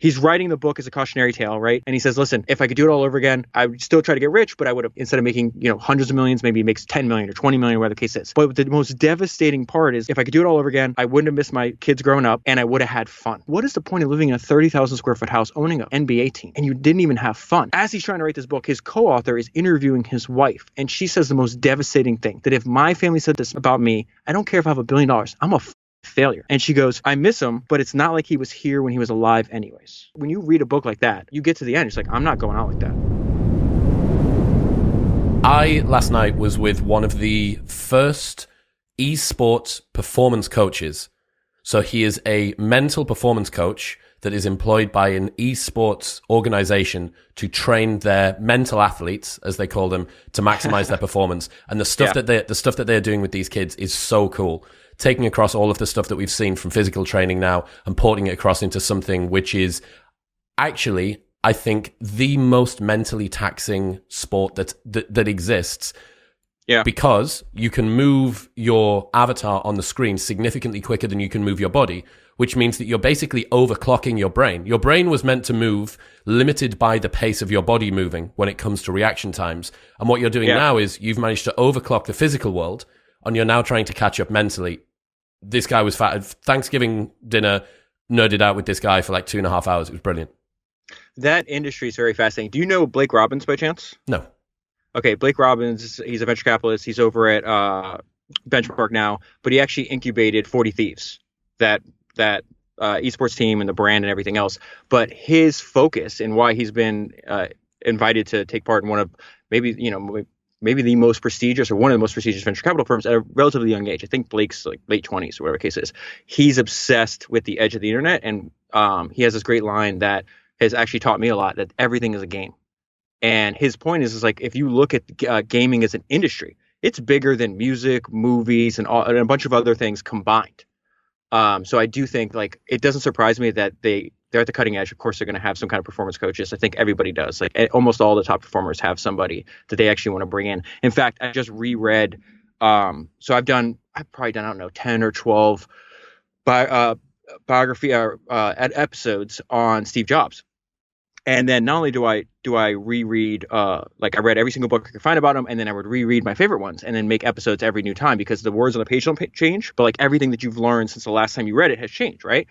he's writing the book as a cautionary tale, right? And he says, listen, if I could do it all over again, I would still try to get rich, but I would have, instead of making, hundreds of millions, maybe he makes 10 million or 20 million, whatever the case is. But the most devastating part is if I could do it all over again, I wouldn't have missed my kids growing up and I would have had fun. What is the point of living in a 30,000 square foot house owning an NBA team and you didn't even have fun? As he's trying to write this book, his co-author is interviewing his wife, and she says the most devastating thing, that if my family said this about me, I don't care if I have $1 billion, I'm a failure. And she goes, I miss him, but it's not like he was here when he was alive anyways. When you read a book like that, you get to the end, it's like, I'm not going out like that. I, last night, was with one of the first esports performance coaches. So he is a mental performance coach that is employed by an esports organization to train their mental athletes, as they call them, to maximize their performance. And the stuff that they're doing with these kids is so cool. Taking across all of the stuff that we've seen from physical training now and porting it across into something which is actually, I think, the most mentally taxing sport that exists. Yeah. Because you can move your avatar on the screen significantly quicker than you can move your body, which means that you're basically overclocking your brain. Your brain was meant to move limited by the pace of your body moving when it comes to reaction times. And what you're doing now is you've managed to overclock the physical world, and you're now trying to catch up mentally. This guy was fat. Thanksgiving dinner, nerded out with this guy for like 2.5 hours. It was brilliant. That industry is very fascinating. Do you know Blake Robbins by chance? No. Okay, Blake Robbins, he's a venture capitalist. He's over at Benchmark now, but he actually incubated 40 Thieves, that esports team and the brand and everything else. But his focus and why he's been invited to take part in one of maybe the most prestigious or one of the most prestigious venture capital firms at a relatively young age. I think Blake's like late 20s or whatever the case is. He's obsessed with the edge of the internet, and he has this great line that has actually taught me a lot, that everything is a game. And his point is like, if you look at gaming as an industry, it's bigger than music, movies, and a bunch of other things combined. So I do think, like, it doesn't surprise me that they're at the cutting edge. Of course, they're going to have some kind of performance coaches. I think everybody does. Like, almost all the top performers have somebody that they actually want to bring in. In fact, I just reread. So I've probably done, I don't know, 10 or 12 biography episodes on Steve Jobs. And then not only do I reread, like I read every single book I could find about him, and then I would reread my favorite ones and then make episodes every new time, because the words on the page don't change, but like everything that you've learned since the last time you read it has changed, right?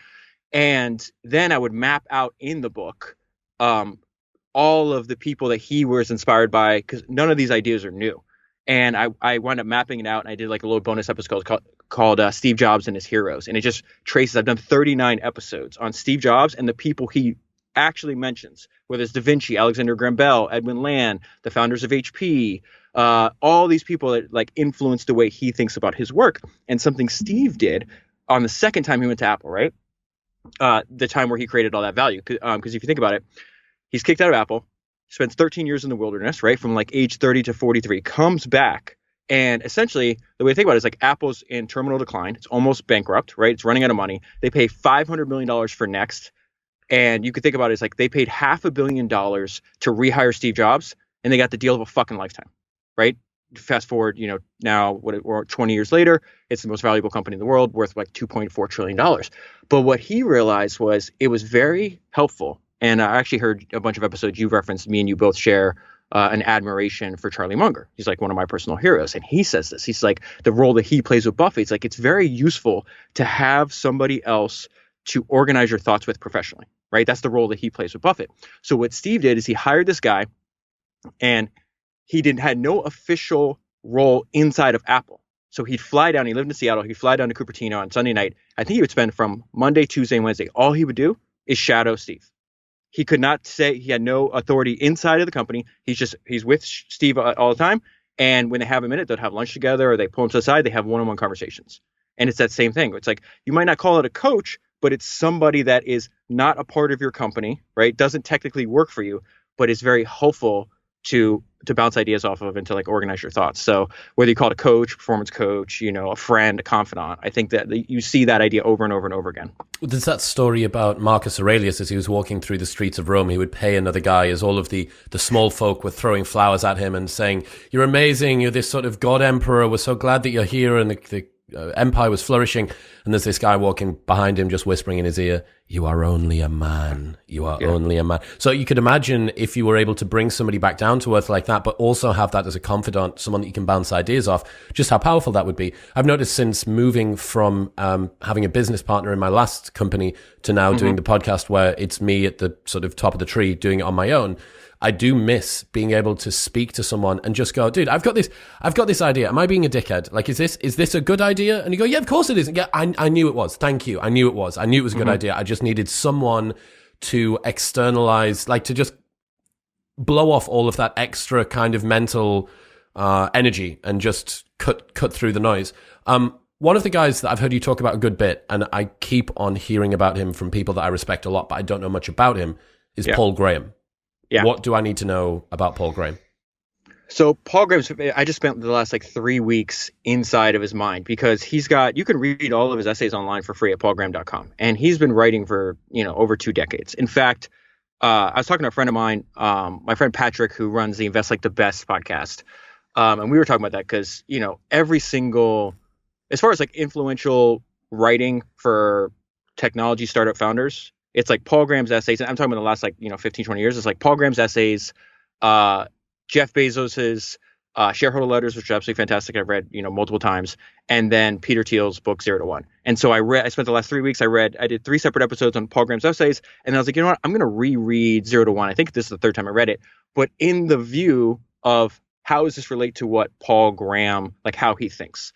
And then I would map out in the book all of the people that he was inspired by, because none of these ideas are new. And I wound up mapping it out, and I did like a little bonus episode called Steve Jobs and His Heroes. And it just traces, I've done 39 episodes on Steve Jobs and the people he actually mentions, whether it's Da Vinci, Alexander Graham Bell, Edwin Land, the founders of HP, all these people that like influenced the way he thinks about his work. And something Steve did on the second time he went to Apple, right? The time where he created all that value. Because if you think about it, he's kicked out of Apple, spends 13 years in the wilderness, right? From like age 30 to 43, comes back. And essentially, the way to think about it is like Apple's in terminal decline. It's almost bankrupt, right? It's running out of money. They pay $500 million for Next. And you could think about it as like they paid $500 million to rehire Steve Jobs, and they got the deal of a fucking lifetime, right? Fast forward, now we're 20 years later, it's the most valuable company in the world, worth like $2.4 trillion. But what he realized was it was very helpful. And I actually heard a bunch of episodes you referenced, me and you both share an admiration for Charlie Munger. He's like one of my personal heroes. And he says this, he's like, the role that he plays with Buffett, it's like, it's very useful to have somebody else to organize your thoughts with professionally, right? That's the role that he plays with Buffett. So what Steve did is he hired this guy, and he had no official role inside of Apple. So he'd fly down, he lived in Seattle, he'd fly down to Cupertino on Sunday night. I think he would spend from Monday, Tuesday, and Wednesday. All he would do is shadow Steve. He could not say, he had no authority inside of the company. He's with Steve all the time. And when they have a minute, they'll have lunch together, or they pull him to the side, they have one-on-one conversations. And it's that same thing. It's like, you might not call it a coach, but it's somebody that is not a part of your company, right? Doesn't technically work for you, but is very helpful to bounce ideas off of and to like organize your thoughts. So whether you call it a coach, performance coach, a friend, a confidant, I think that you see that idea over and over and over again. There's that story about Marcus Aurelius as he was walking through the streets of Rome. He would pay another guy as all of the small folk were throwing flowers at him and saying, "You're amazing. You're this sort of god emperor. We're so glad that you're here." And empire was flourishing, and there's this guy walking behind him, just whispering in his ear, "You are only a man. You are only a man." So you could imagine if you were able to bring somebody back down to earth like that, but also have that as a confidant, someone that you can bounce ideas off, just how powerful that would be. I've noticed since moving from having a business partner in my last company to now doing the podcast where it's me at the sort of top of the tree doing it on my own, I do miss being able to speak to someone and just go, "Dude, I've got this idea. Am I being a dickhead? Like, is this a good idea?" And you go, "Yeah, of course it is. Yeah, I knew it was. Thank you. I knew it was. I knew it was a good idea. I just needed someone to externalize, like to just blow off all of that extra kind of mental energy and just cut through the noise." One of the guys that I've heard you talk about a good bit, and I keep on hearing about him from people that I respect a lot, but I don't know much about him, is Paul Graham. Yeah. What do I need to know about Paul Graham? So Paul Graham's, I just spent the last 3 weeks inside of his mind, because you can read all of his essays online for free at paulgraham.com. And he's been writing for, over 2 decades. In fact, I was talking to a friend of mine, my friend Patrick, who runs the Invest Like the Best podcast. And we were talking about that because, every single, as far as influential writing for technology startup founders, it's like Paul Graham's essays. And I'm talking about the last 15, 20 years. It's like Paul Graham's essays, Jeff Bezos's shareholder letters, which are absolutely fantastic. I've read, multiple times. And then Peter Thiel's book, 0 to 1. And so I spent the last 3 weeks, I did 3 separate episodes on Paul Graham's essays. And I was like, you know what? I'm going to reread 0 to 1. I think this is the 3rd time I read it. But in the view of how does this relate to what Paul Graham, how he thinks.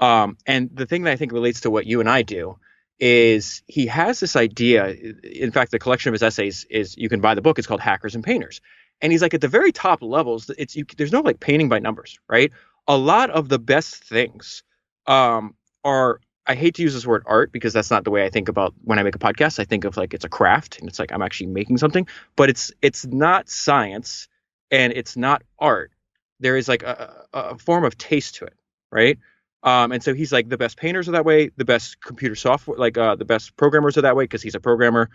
And the thing that I think relates to what you and I do is he has this idea. In fact, the collection of his essays is, you can buy the book. It's called Hackers and Painters. And he's at the very top levels, there's no painting by numbers, right? A lot of the best things are, I hate to use this word art, because that's not the way I think about when I make a podcast. I think of it's a craft, and it's I'm actually making something, but it's not science and it's not art. There is a form of taste to it, right? And so he's the best painters are that way, the best computer software, the best programmers are that way, because he's a programmer.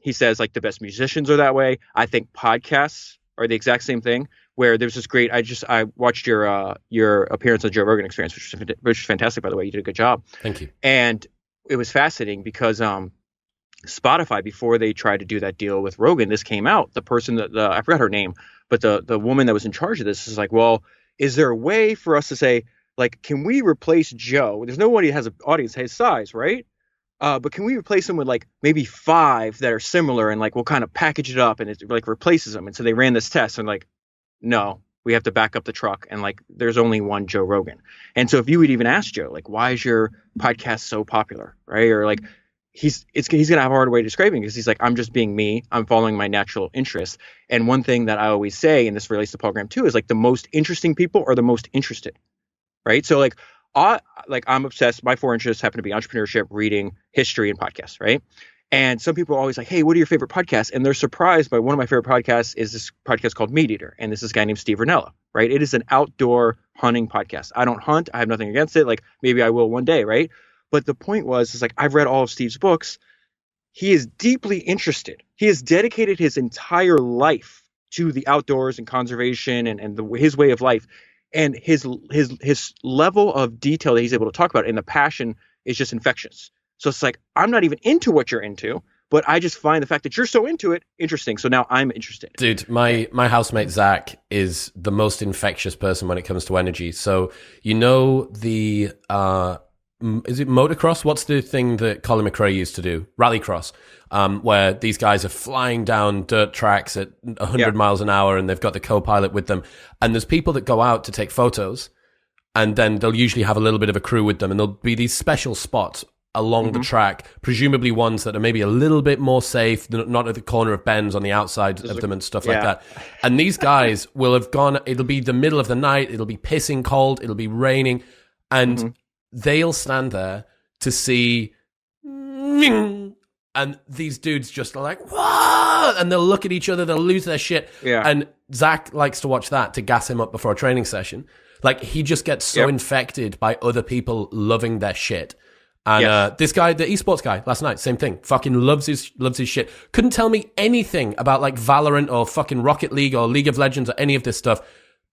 He says the best musicians are that way. I think podcasts are the exact same thing, where there's this great, I watched your appearance on Joe Rogan Experience, which was fantastic, by the way. You did a good job. Thank you. And it was fascinating because, Spotify, before they tried to do that deal with Rogan, this came out. The person I forgot her name, but the woman that was in charge of this is well, is there a way for us to say, can we replace Joe? There's nobody that has an audience his size, right? But can we replace him with maybe 5 that are similar, and we'll kind of package it up and it replaces them. And so they ran this test and no, we have to back up the truck, and there's only one Joe Rogan. And so if you would even ask Joe, why is your podcast so popular, right? Or he's gonna have a hard way describing it, because he's I'm just being me. I'm following my natural interests. And one thing that I always say, and this relates to Paul Graham too, is the most interesting people are the most interested. Right. So I'm obsessed. My 4 interests happen to be entrepreneurship, reading, history, and podcasts. Right. And some people are always hey, what are your favorite podcasts? And they're surprised by one of my favorite podcasts is this podcast called Meat Eater. And this is a guy named Steve Rinella. Right. It is an outdoor hunting podcast. I don't hunt. I have nothing against it. Maybe I will one day. Right. But the point was, I've read all of Steve's books. He is deeply interested. He has dedicated his entire life to the outdoors and conservation and his way of life. And his level of detail that he's able to talk about and the passion is just infectious. So it's I'm not even into what you're into, but I just find the fact that you're so into it interesting. So now I'm interested. Dude, my housemate Zach is the most infectious person when it comes to energy. So the is it motocross? What's the thing that Colin McRae used to do? Rallycross, where these guys are flying down dirt tracks at 100 miles an hour, and they've got the co-pilot with them. And there's people that go out to take photos, and then they'll usually have a little bit of a crew with them, and there'll be these special spots along the track, presumably ones that are maybe a little bit more safe, not at the corner of bends on the outside of them and stuff like that. And these guys will have gone, it'll be the middle of the night, it'll be pissing cold, it'll be raining, and they'll stand there to see, and these dudes just are what? And they'll look at each other, they'll lose their shit. Yeah. And Zach likes to watch that to gas him up before a training session. He just gets so infected by other people loving their shit. And this guy, the esports guy, last night, same thing. Fucking loves his shit. Couldn't tell me anything about Valorant or fucking Rocket League or League of Legends or any of this stuff,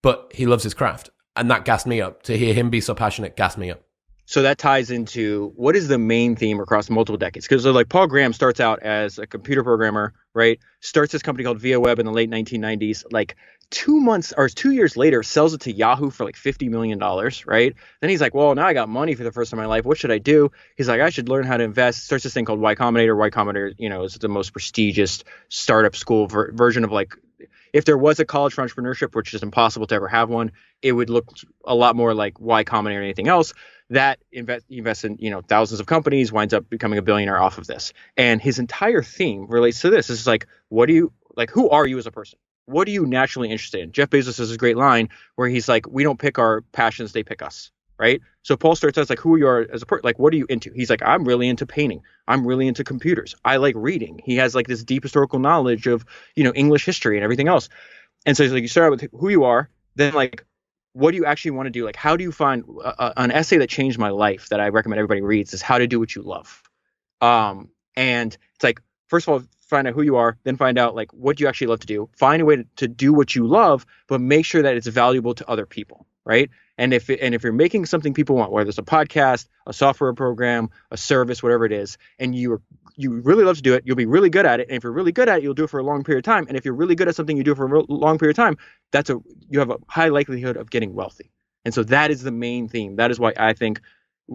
but he loves his craft. And that gassed me up. To hear him be so passionate gassed me up. So that ties into what is the main theme across multiple decades? Because like Paul Graham starts out as a computer programmer, right? Starts this company called ViaWeb in the late 1990s. Like 2 months or 2 years later, sells it to Yahoo for like $50 million, right? Then he's like, well, now I got money for the first time in my life. What should I do? He's like, I should learn how to invest. Starts this thing called Y Combinator. Y Combinator, is the most prestigious startup school version of like, if there was a college for entrepreneurship, which is impossible to ever have one, it would look a lot more like Y Combinator or anything else. That invests in thousands of companies, winds up becoming a billionaire off of this. And his entire theme relates to this. It's like, who are you as a person? What are you naturally interested in? Jeff Bezos has a great line where he's like, we don't pick our passions, they pick us, right? So Paul starts out like, who you are as a person, like, what are you into? He's like, I'm really into painting. I'm really into computers. I like reading. He has like this deep historical knowledge of, English history and everything else. And so he's like, you start out with who you are, then like, what do you actually want to do? Like, how do you find an essay that changed my life that I recommend everybody reads is How to Do What You Love. And it's like, first of all, find out who you are, then find out like what you actually love to do. Find a way to do what you love, but make sure that it's valuable to other people, right? And if you're making something people want, whether it's a podcast, a software program, a service, whatever it is, and you really love to do it, you'll be really good at it. And if you're really good at it, you'll do it for a long period of time. And if you're really good at something you do for a long period of time, you have a high likelihood of getting wealthy. And so that is the main theme. That is why I think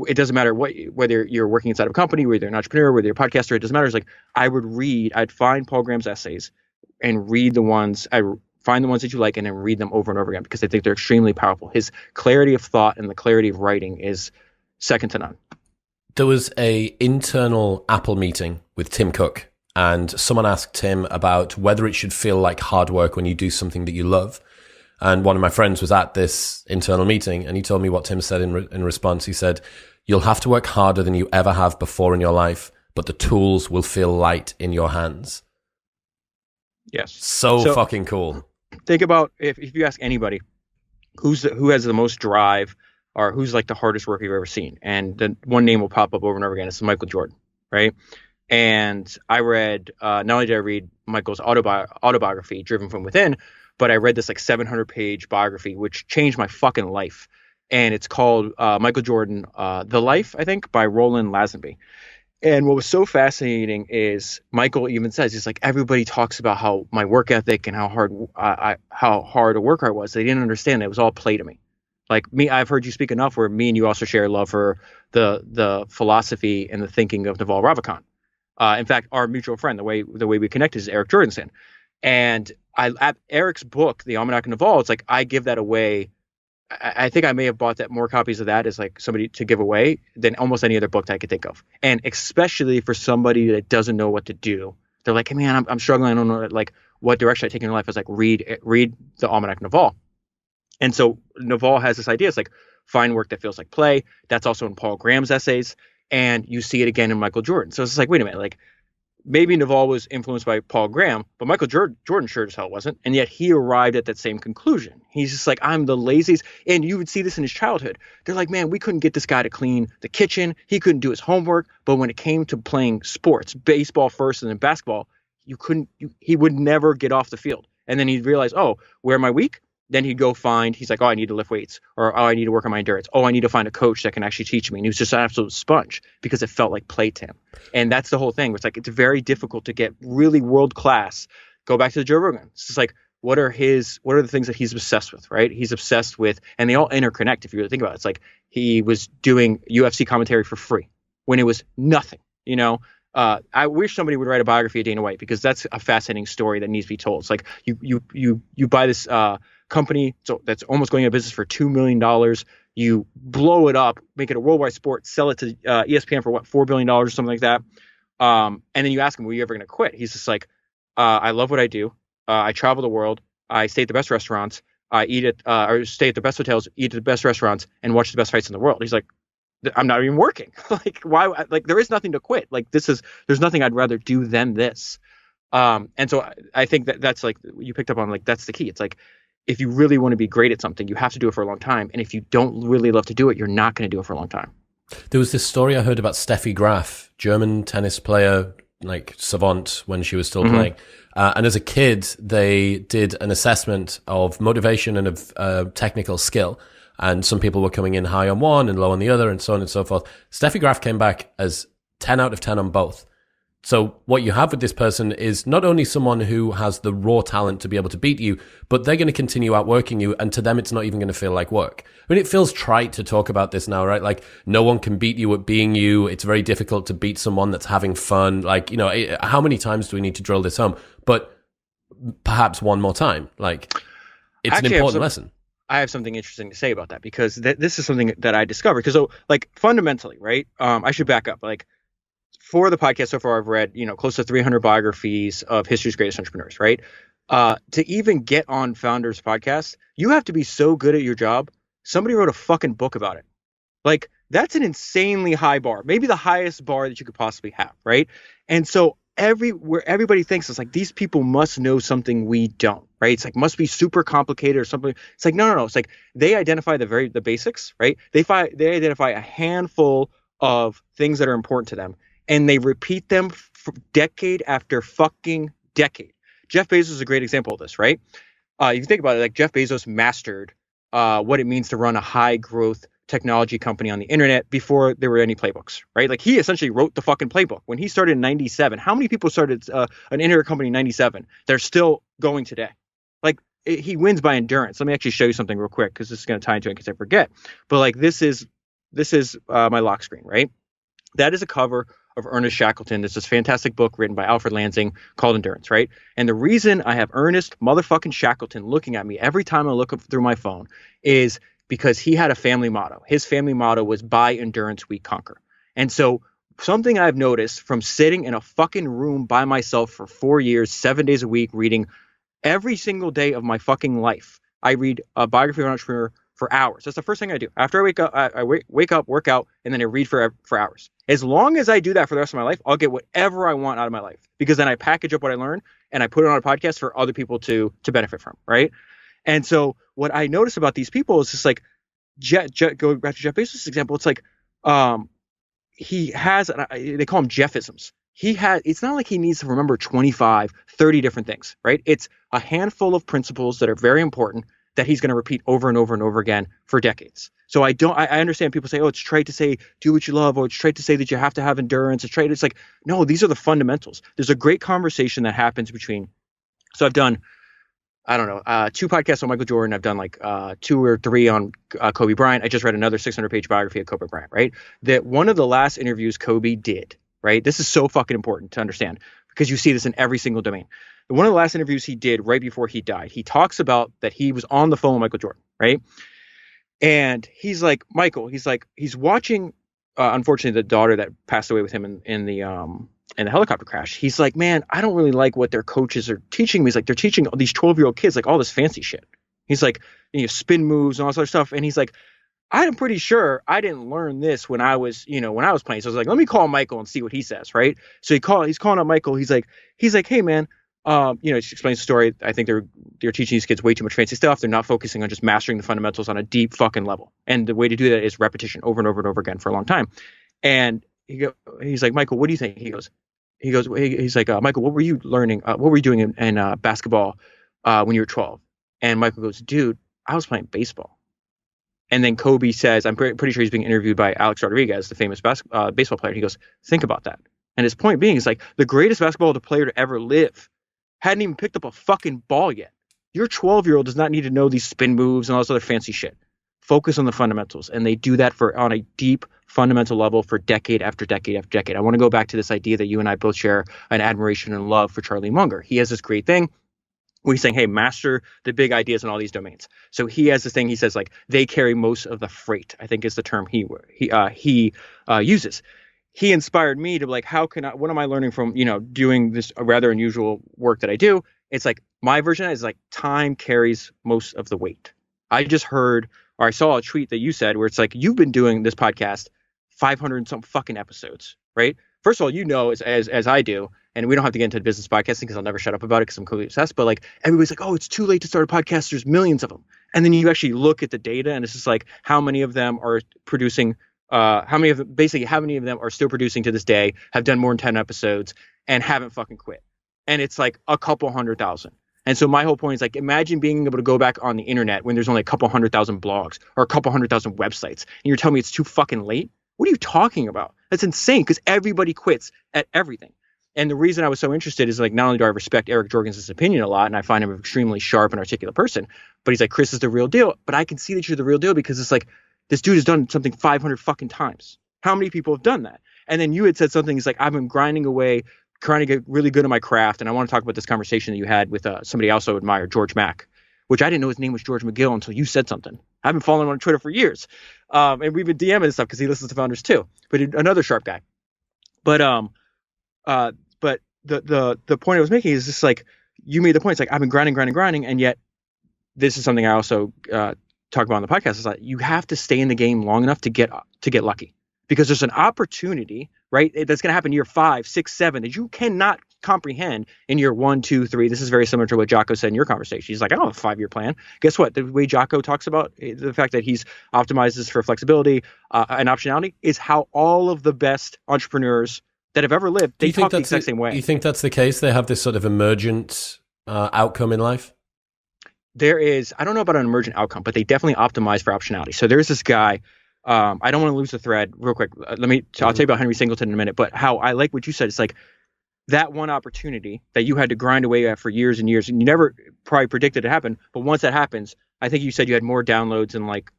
it doesn't matter whether you're working inside of a company, whether you're an entrepreneur, whether you're a podcaster, it doesn't matter. It's like I'd find Paul Graham's essays and read the ones, find the ones that you like and then read them over and over again because I think they're extremely powerful. His clarity of thought and the clarity of writing is second to none. There was a internal Apple meeting with Tim Cook, and someone asked Tim about whether it should feel like hard work when you do something that you love. And one of my friends was at this internal meeting, and he told me what Tim said in response. He said, you'll have to work harder than you ever have before in your life, but the tools will feel light in your hands. Yes. So fucking cool. Think about if you ask anybody who has the most drive or who's like the hardest worker you've ever seen, and the one name will pop up over and over again. It's Michael Jordan, right? And I read, not only did I read Michael's autobiography, Driven from Within, but I read this like 700-page biography, which changed my fucking life. And it's called Michael Jordan, The Life, I think, by Roland Lazenby. And what was so fascinating is Michael even says, he's like, everybody talks about how my work ethic and how hard a worker I was. They didn't understand that. It was all play to me. Like me, I've heard you speak enough where me and you also share love for the philosophy and the thinking of Naval Ravikant. In fact, our mutual friend, the way we connected is Eric Jordanson. And at Eric's book, The Almanac of Naval, it's like I give that away. I think I may have bought more copies of that as like somebody to give away than almost any other book that I could think of. And especially for somebody that doesn't know what to do. They're like, hey, man, I'm struggling. I don't know like what direction I take in life. I was like, read The Almanac of Naval. And so Naval has this idea. It's like find work that feels like play. That's also in Paul Graham's essays. And you see it again in Michael Jordan. So it's like, wait a minute, like maybe Naval was influenced by Paul Graham, but Michael Jordan sure as hell wasn't. And yet he arrived at that same conclusion. He's just like, I'm the laziest. And you would see this in his childhood. They're like, man, we couldn't get this guy to clean the kitchen. He couldn't do his homework. But when it came to playing sports, baseball first and then basketball, he would never get off the field. And then he'd realize, oh, where am I weak? Then he'd go he's like, oh, I need to lift weights, or oh, I need to work on my endurance. Oh, I need to find a coach that can actually teach me. And he was just an absolute sponge because it felt like play to him. And that's the whole thing. It's like, it's very difficult to get really world class. Go back to the Joe Rogan. It's just like, what are the things that he's obsessed with, right? He's obsessed with, and they all interconnect if you really think about it. It's like he was doing UFC commentary for free when it was nothing, I wish somebody would write a biography of Dana White because that's a fascinating story that needs to be told. It's like you buy this company that's almost going out of business for $2 million. You blow it up, make it a worldwide sport, sell it to ESPN for $4 billion or something like that. And then you ask him, were you ever going to quit? He's just like, I love what I do. I travel the world. I stay at the best restaurants. I or stay at the best hotels, eat at the best restaurants, and watch the best fights in the world. He's like, I'm not even working. Like, why? Like, there is nothing to quit. Like, there's nothing I'd rather do than this. And so I think that's like you picked up on, like, that's the key. It's like, if you really want to be great at something, you have to do it for a long time. And if you don't really love to do it, you're not going to do it for a long time. There was this story I heard about Steffi Graf, German tennis player, like savant when she was still playing. And as a kid, they did an assessment of motivation and of technical skill. and some people were coming in high on one and low on the other, and so on and so forth. Steffi Graf came back as 10 out of 10 on both. So what you have with this person is not only someone who has the raw talent to be able to beat you, but they're going to continue outworking you, and to them it's not even going to feel like work. I mean, it feels trite to talk about this now, right? Like, no one can beat you at being you. It's very difficult to beat someone that's having fun. Like, you know, how many times do we need to drill this home? But perhaps one more time. Like, it's an important lesson. I have something interesting to say about that, because this is something that I discovered. Because, so, like, fundamentally, right? I should back up. Like, for the podcast so far, I've read, close to 300 biographies of history's greatest entrepreneurs, right? To even get on Founders Podcast, you have to be so good at your job. Somebody wrote a fucking book about it. Like, that's an insanely high bar, maybe the highest bar that you could possibly have, right? And so where everybody thinks it's like, these people must know something we don't, right? It's like, must be super complicated or something. It's like, no. It's like, they identify the basics, right? They identify a handful of things that are important to them, and they repeat them for decade after fucking decade. Jeff Bezos is a great example of this, right? If you think about it, like, Jeff Bezos mastered what it means to run a high growth technology company on the internet before there were any playbooks, right? Like, he essentially wrote the fucking playbook. When he started in 97, how many people started an internet company in 97? They're still going today. Like, he wins by endurance. Let me actually show you something real quick, because this is going to tie into it in case I forget. But, like, this is my lock screen, right? That is a cover of Ernest Shackleton. This is a fantastic book written by Alfred Lansing called Endurance, right? And the reason I have Ernest motherfucking Shackleton looking at me every time I look up through my phone is because he had a family motto. His family motto was, by endurance we conquer. And so something I've noticed from sitting in a fucking room by myself for 4 years, 7 days a week, reading every single day of my fucking life. I read a biography of an entrepreneur for hours. That's the first thing I do. After I wake up, I wake up, work out, and then I read for hours. As long as I do that for the rest of my life, I'll get whatever I want out of my life, because then I package up what I learn and I put it on a podcast for other people to benefit from, right? And so what I notice about these people is just like, going back to Jeff Bezos' example, it's like, he has, they call them Jeffisms. It's not like he needs to remember 25, 30 different things, right? It's a handful of principles that are very important that he's going to repeat over and over and over again for decades. So I understand people say, oh, it's trite to say, do what you love, or it's trite to say that you have to have endurance. It's like, no, these are the fundamentals. There's a great conversation that happens between, so I've done, I don't know, 2 podcasts on Michael Jordan. I've done like 2 or 3 on Kobe Bryant. I just read another 600-page biography of Kobe Bryant, right? That one of the last interviews Kobe did, right? This is so fucking important to understand, because you see this in every single domain. One of the last interviews he did right before he died, he talks about that he was on the phone with Michael Jordan, right? And he's like, Michael, he's watching, unfortunately, the daughter that passed away with him in the helicopter crash. He's like, man, I don't really like what their coaches are teaching me. He's like, they're teaching these 12-year-old kids like all this fancy shit. He's like, spin moves and all this other stuff. And he's like, I'm pretty sure I didn't learn this when I was playing. So I was like, let me call Michael and see what he says, right? So he's calling up Michael. He's like, hey man, he explains the story. I think they're teaching these kids way too much fancy stuff. They're not focusing on just mastering the fundamentals on a deep fucking level. And the way to do that is repetition over and over and over again for a long time. And he's like, Michael, what do you think? He's like, Michael, what were you learning? What were you doing in basketball when you were 12? And Michael goes, dude, I was playing baseball. And then Kobe says, I'm pretty sure he's being interviewed by Alex Rodriguez, the famous baseball player. He goes, think about that. And his point being is like, the greatest basketball player to ever live hadn't even picked up a fucking ball yet. Your 12-year-old does not need to know these spin moves and all this other fancy shit. Focus on the fundamentals. And they do that on a deep fundamental level for decade after decade after decade. I want to go back to this idea that you and I both share an admiration and love for Charlie Munger. He has this great thing where he's saying, hey, master the big ideas in all these domains. So he has this thing, he says, like, they carry most of the freight, I think is the term he uses. He inspired me to be like, what am I learning from, doing this rather unusual work that I do? It's like, my version is like, time carries most of the weight. I just heard, or I saw a tweet that you said where it's like, you've been doing this podcast 500 and some fucking episodes, right? First of all, as I do, and we don't have to get into business podcasting because I'll never shut up about it because I'm completely obsessed, but like, everybody's like, oh, it's too late to start a podcast. There's millions of them. And then you actually look at the data and it's just like, how many of them are producing, how many of them are still producing to this day, have done more than 10 episodes and haven't fucking quit. And it's like a couple 100,000. And so my whole point is like, imagine being able to go back on the internet when there's only a couple 100,000 blogs or a couple 100,000 websites, and you're telling me it's too fucking late. What are you talking about? That's insane, because everybody quits at everything. And the reason I was so interested is like, not only do I respect Eric Jorgensen's opinion a lot, and I find him an extremely sharp and articulate person, but he's like, Chris is the real deal. But I can see that you're the real deal because it's like, this dude has done something 500 fucking times. How many people have done that? And then you had said something, he's like, I've been grinding away, trying to get really good at my craft. And I want to talk about this conversation that you had with somebody I also admire, George Mack, which I didn't know his name was George McGill until you said something. I've been following him on Twitter for years. And we've been DMing and stuff because he listens to Founders too, but another sharp guy. But the point I was making is just like, you made the point. It's like, I've been grinding. And yet this is something I also talk about on the podcast, is that you have to stay in the game long enough to get lucky, because there's an opportunity, right? That's going to happen year 5, 6, 7 that you cannot comprehend in year 1, 2, 3. This is very similar to what Jocko said in your conversation. He's like, I don't have a 5-year plan. Guess what? The way Jocko talks about the fact that he's optimizes for flexibility and optionality is how all of the best entrepreneurs that have ever lived, they talk the exact same way. Do you think that's the case? They have this sort of emergent outcome in life? There is, I don't know about an emergent outcome, but they definitely optimize for optionality. So there's this guy, I don't want to lose the thread real quick. I'll tell you about Henry Singleton in a minute, but how I like what you said. It's like that one opportunity that you had to grind away at for years and years, and you never probably predicted it happen. But once that happens, I think you said you had more downloads in like,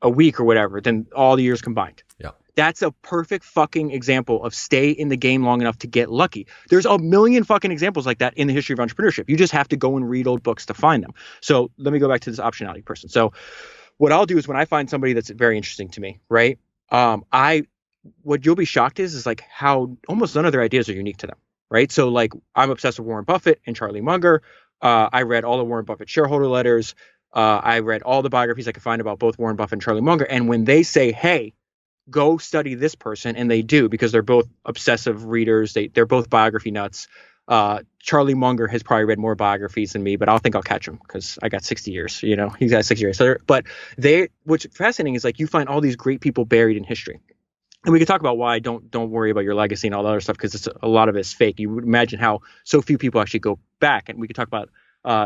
a week or whatever than all the years combined. Yeah. That's a perfect fucking example of stay in the game long enough to get lucky. There's a million fucking examples like that in the history of entrepreneurship. You just have to go and read old books to find them. So let me go back to this optionality person. So what I'll do is when I find somebody that's very interesting to me, right? What you'll be shocked is like how almost none of their ideas are unique to them, right? So like, I'm obsessed with Warren Buffett and Charlie Munger. I read all the Warren Buffett shareholder letters. I read all the biographies I could find about both Warren Buffett and Charlie Munger. And when they say, hey, go study this person, and they do, because they're both obsessive readers. They're both biography nuts. Charlie Munger has probably read more biographies than me, but I'll catch him because I got 60 years, he's got 60 years. So, but what's fascinating is like, you find all these great people buried in history. And we could talk about why don't worry about your legacy and all that other stuff, because a lot of it's fake. You would imagine how so few people actually go back, and we could talk about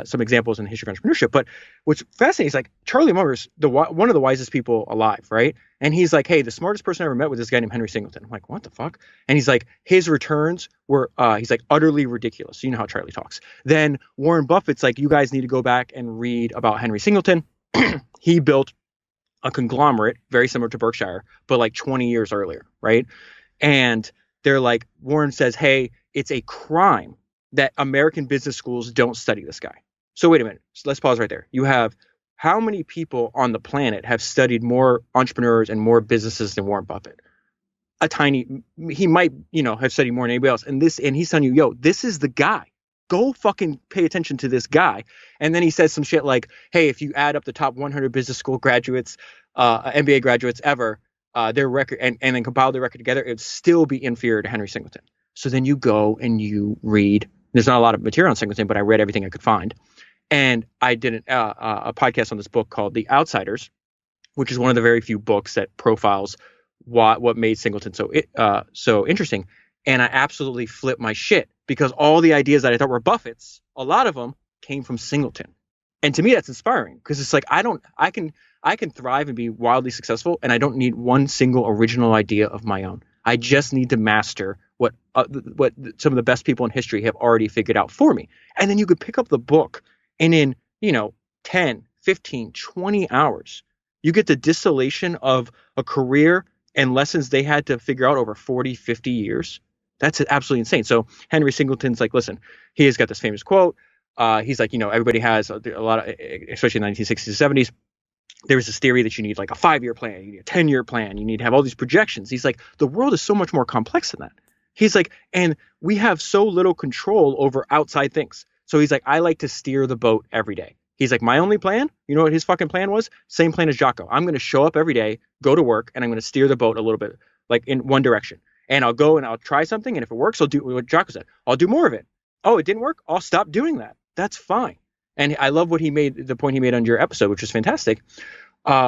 some examples in the history of entrepreneurship. But what's fascinating is like, Charlie Munger's one of the wisest people alive, right? And he's like, hey, the smartest person I ever met was this guy named Henry Singleton. I'm like, what the fuck? And he's like, his returns were he's like utterly ridiculous. You know how Charlie talks. Then Warren Buffett's like, you guys need to go back and read about Henry Singleton. He built a conglomerate very similar to Berkshire, but like 20 years earlier, right? And they're like, Warren says, hey, it's a crime that American business schools don't study this guy. So wait a minute. So let's pause right there. You have how many people on the planet have studied more entrepreneurs and more businesses than Warren Buffett? He might, have studied more than anybody else. And he's telling you, this is the guy. Go fucking pay attention to this guy. And then he says some shit like, hey, if you add up the top 100 business school graduates, MBA graduates ever, their record, and then compile their record together, it would still be inferior to Henry Singleton. So then you go and you read. There's not a lot of material on Singleton, but I read everything I could find. And I did a podcast on this book called The Outsiders, which is one of the very few books that profiles what made Singleton so interesting. And I absolutely flipped my shit, because all the ideas that I thought were Buffett's, a lot of them came from Singleton. And to me, that's inspiring, because it's like, I can thrive and be wildly successful, and I don't need one single original idea of my own. I just need to master what some of the best people in history have already figured out for me. And then you could pick up the book, and in 10, 15, 20 hours, you get the distillation of a career and lessons they had to figure out over 40, 50 years. That's absolutely insane. So Henry Singleton's like, listen, he has got this famous quote. He's like, everybody has a lot of, especially in the 1960s and 70s, there was this theory that you need like a 5-year plan, you need a 10-year plan, you need to have all these projections. He's like, the world is so much more complex than that. He's like, and we have so little control over outside things. So he's like, I like to steer the boat every day. He's like, my only plan, you know what his fucking plan was? Same plan as Jocko. I'm going to show up every day, go to work, and I'm going to steer the boat a little bit, like in one direction. And I'll go and I'll try something. And if it works, I'll do what Jocko said. I'll do more of it. Oh, it didn't work? I'll stop doing that. That's fine. And I love the point he made on your episode, which was fantastic,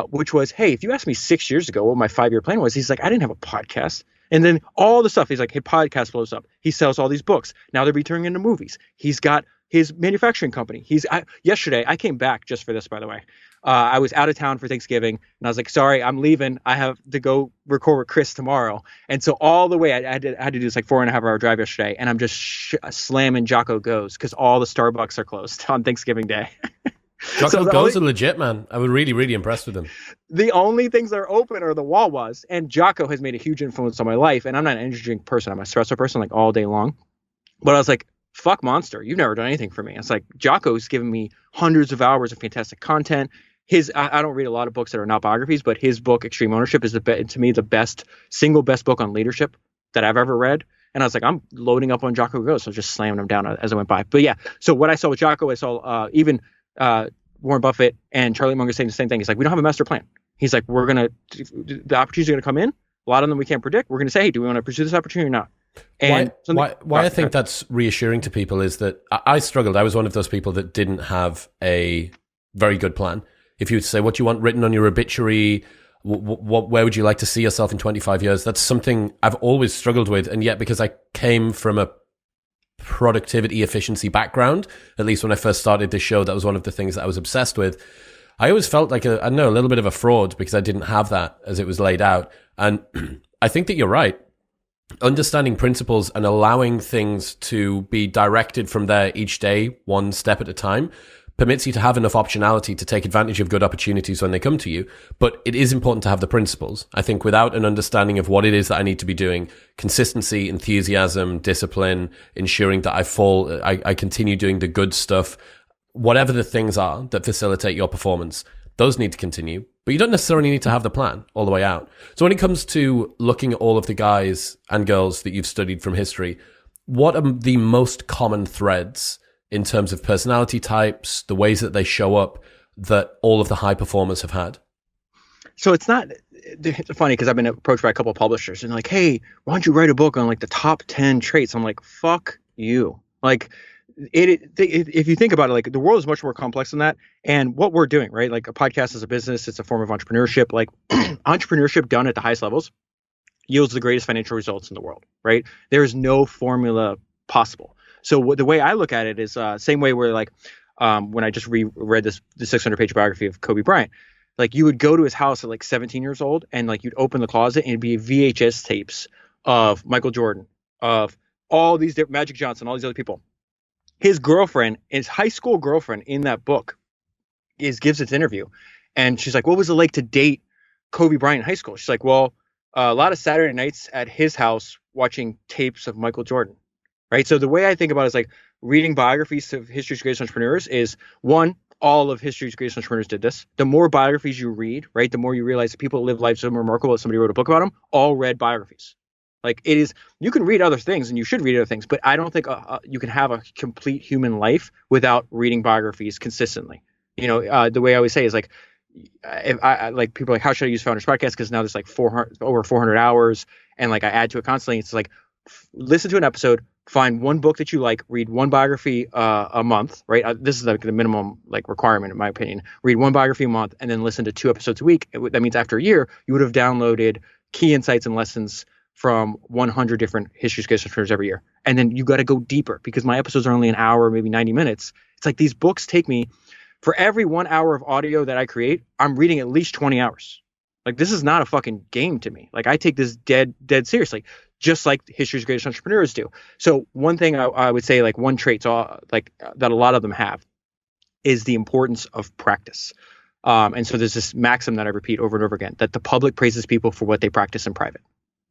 which was, hey, if you asked me 6 years ago what my 5-year plan was, he's like, I didn't have a podcast. And then all the stuff, he's like, hey, podcast blows up. He sells all these books. Now they're be turning into movies. He's got his manufacturing company. Yesterday, I came back just for this, by the way. I was out of town for Thanksgiving, and I was like, sorry, I'm leaving. I have to go record with Chris tomorrow. And so all the way, I had to do this like 4.5 hour drive yesterday, and I'm just slamming Jocko Goes because all the Starbucks are closed on Thanksgiving Day. Jocko Goes are legit, man. I was really, really impressed with them. The only things that are open are the Wawas, and Jocko has made a huge influence on my life. And I'm not an energy drink person. I'm a espresso person, like all day long. But I was like, fuck Monster. You've never done anything for me. It's like Jocko's given me hundreds of hours of fantastic content. I don't read a lot of books that are not biographies, but his book, Extreme Ownership, is to me the single best book on leadership that I've ever read. And I was like, I'm loading up on Jocko Goes, so just slamming them down as I went by. But yeah, so what I saw with Jocko, I saw even Warren Buffett and Charlie Munger saying the same thing. He's like, we don't have a master plan. He's like, the opportunities are going to come in. A lot of them we can't predict. We're going to say, hey, do we want to pursue this opportunity or not? And why I think that's reassuring to people is that I struggled. I was one of those people that didn't have a very good plan. If you would say, what do you want written on your obituary? Where would you like to see yourself in 25 years? That's something I've always struggled with. And yet, because I came from a productivity efficiency background, at least when I first started this show, that was one of the things that I was obsessed with. I always felt like a little bit of a fraud because I didn't have that as it was laid out. And I think that you're right. Understanding principles and allowing things to be directed from there each day, one step at a time, permits you to have enough optionality to take advantage of good opportunities when they come to you. But it is important to have the principles. I think without an understanding of what it is that I need to be doing, consistency, enthusiasm, discipline, ensuring that I continue doing the good stuff, whatever the things are that facilitate your performance, those need to continue. But you don't necessarily need to have the plan all the way out. So when it comes to looking at all of the guys and girls that you've studied from history, what are the most common threads in terms of personality types, the ways that they show up, that all of the high performers have had? So it's funny because I've been approached by a couple of publishers and like, hey, why don't you write a book on like the top 10 traits? I'm like, fuck you. Like, if you think about it, like the world is much more complex than that. And what we're doing, right? Like a podcast is a business, it's a form of entrepreneurship. Like entrepreneurship done at the highest levels yields the greatest financial results in the world, right? There is no formula possible. So the way I look at it is same way where like when I just reread the 600-page biography of Kobe Bryant, like you would go to his house at like 17 years old and like you'd open the closet and it'd be VHS tapes of Michael Jordan, of all these different Magic Johnson, all these other people. His girlfriend, his high school girlfriend in that book gives this interview. And she's like, what was it like to date Kobe Bryant in high school? She's like, well, a lot of Saturday nights at his house watching tapes of Michael Jordan. Right. So the way I think about it is like reading biographies of history's greatest entrepreneurs is one, all of history's greatest entrepreneurs did this. The more biographies you read, right, the more you realize that people live lives so remarkable that somebody wrote a book about them, all read biographies. Like it is, you can read other things and you should read other things, but I don't think you can have a complete human life without reading biographies consistently. You know, the way I always say is like, if I like people are like, how should I use Founders Podcast? Because now there's like over 400 hours and like I add to it constantly. It's like, listen to an episode, find one book that you like, read one biography a month, right? This is like the minimum like requirement in my opinion. Read one biography a month and then listen to 2 episodes a week. That means after a year, you would have downloaded key insights and lessons from 100 different history greatest entrepreneurs every year. And then you got to go deeper because my episodes are only an hour, maybe 90 minutes. It's like these books take me, for every 1 hour of audio that I create, I'm reading at least 20 hours. Like this is not a fucking game to me. Like I take this dead seriously, just like history's greatest entrepreneurs do. So one thing I would say, like one trait like that a lot of them have is the importance of practice. And so there's this maxim that I repeat over and over again, that the public praises people for what they practice in private.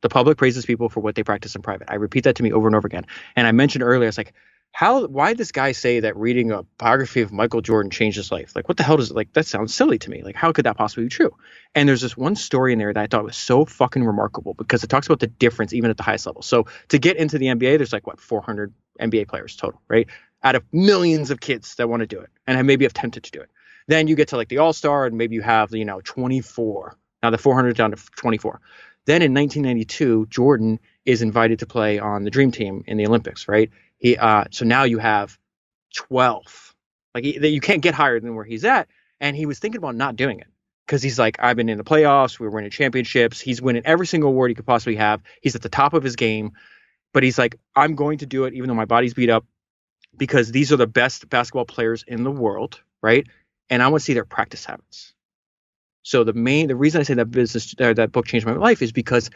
The public praises people for what they practice in private. I repeat that to me over and over again. And I mentioned earlier, it's like, why did this guy say that reading a biography of Michael Jordan changed his life? Like, what the hell does it, like, that sounds silly to me. Like, how could that possibly be true? And there's this one story in there that I thought was so fucking remarkable because it talks about the difference even at the highest level. So to get into the NBA, there's like, 400 NBA players total, right? Out of millions of kids that want to do it and maybe have tempted to do it. Then you get to like the All-Star and maybe you have, 24. Now the 400 down to 24. Then in 1992, Jordan is invited to play on the Dream Team in the Olympics, right? So now you have 12. Like you can't get higher than where he's at. And he was thinking about not doing it because he's like, I've been in the playoffs. We're winning championships. He's winning every single award he could possibly have. He's at the top of his game. But he's like, I'm going to do it even though my body's beat up. because these are the best basketball players in the world, right? And I want to see their practice habits. So the reason I say that book changed my life is because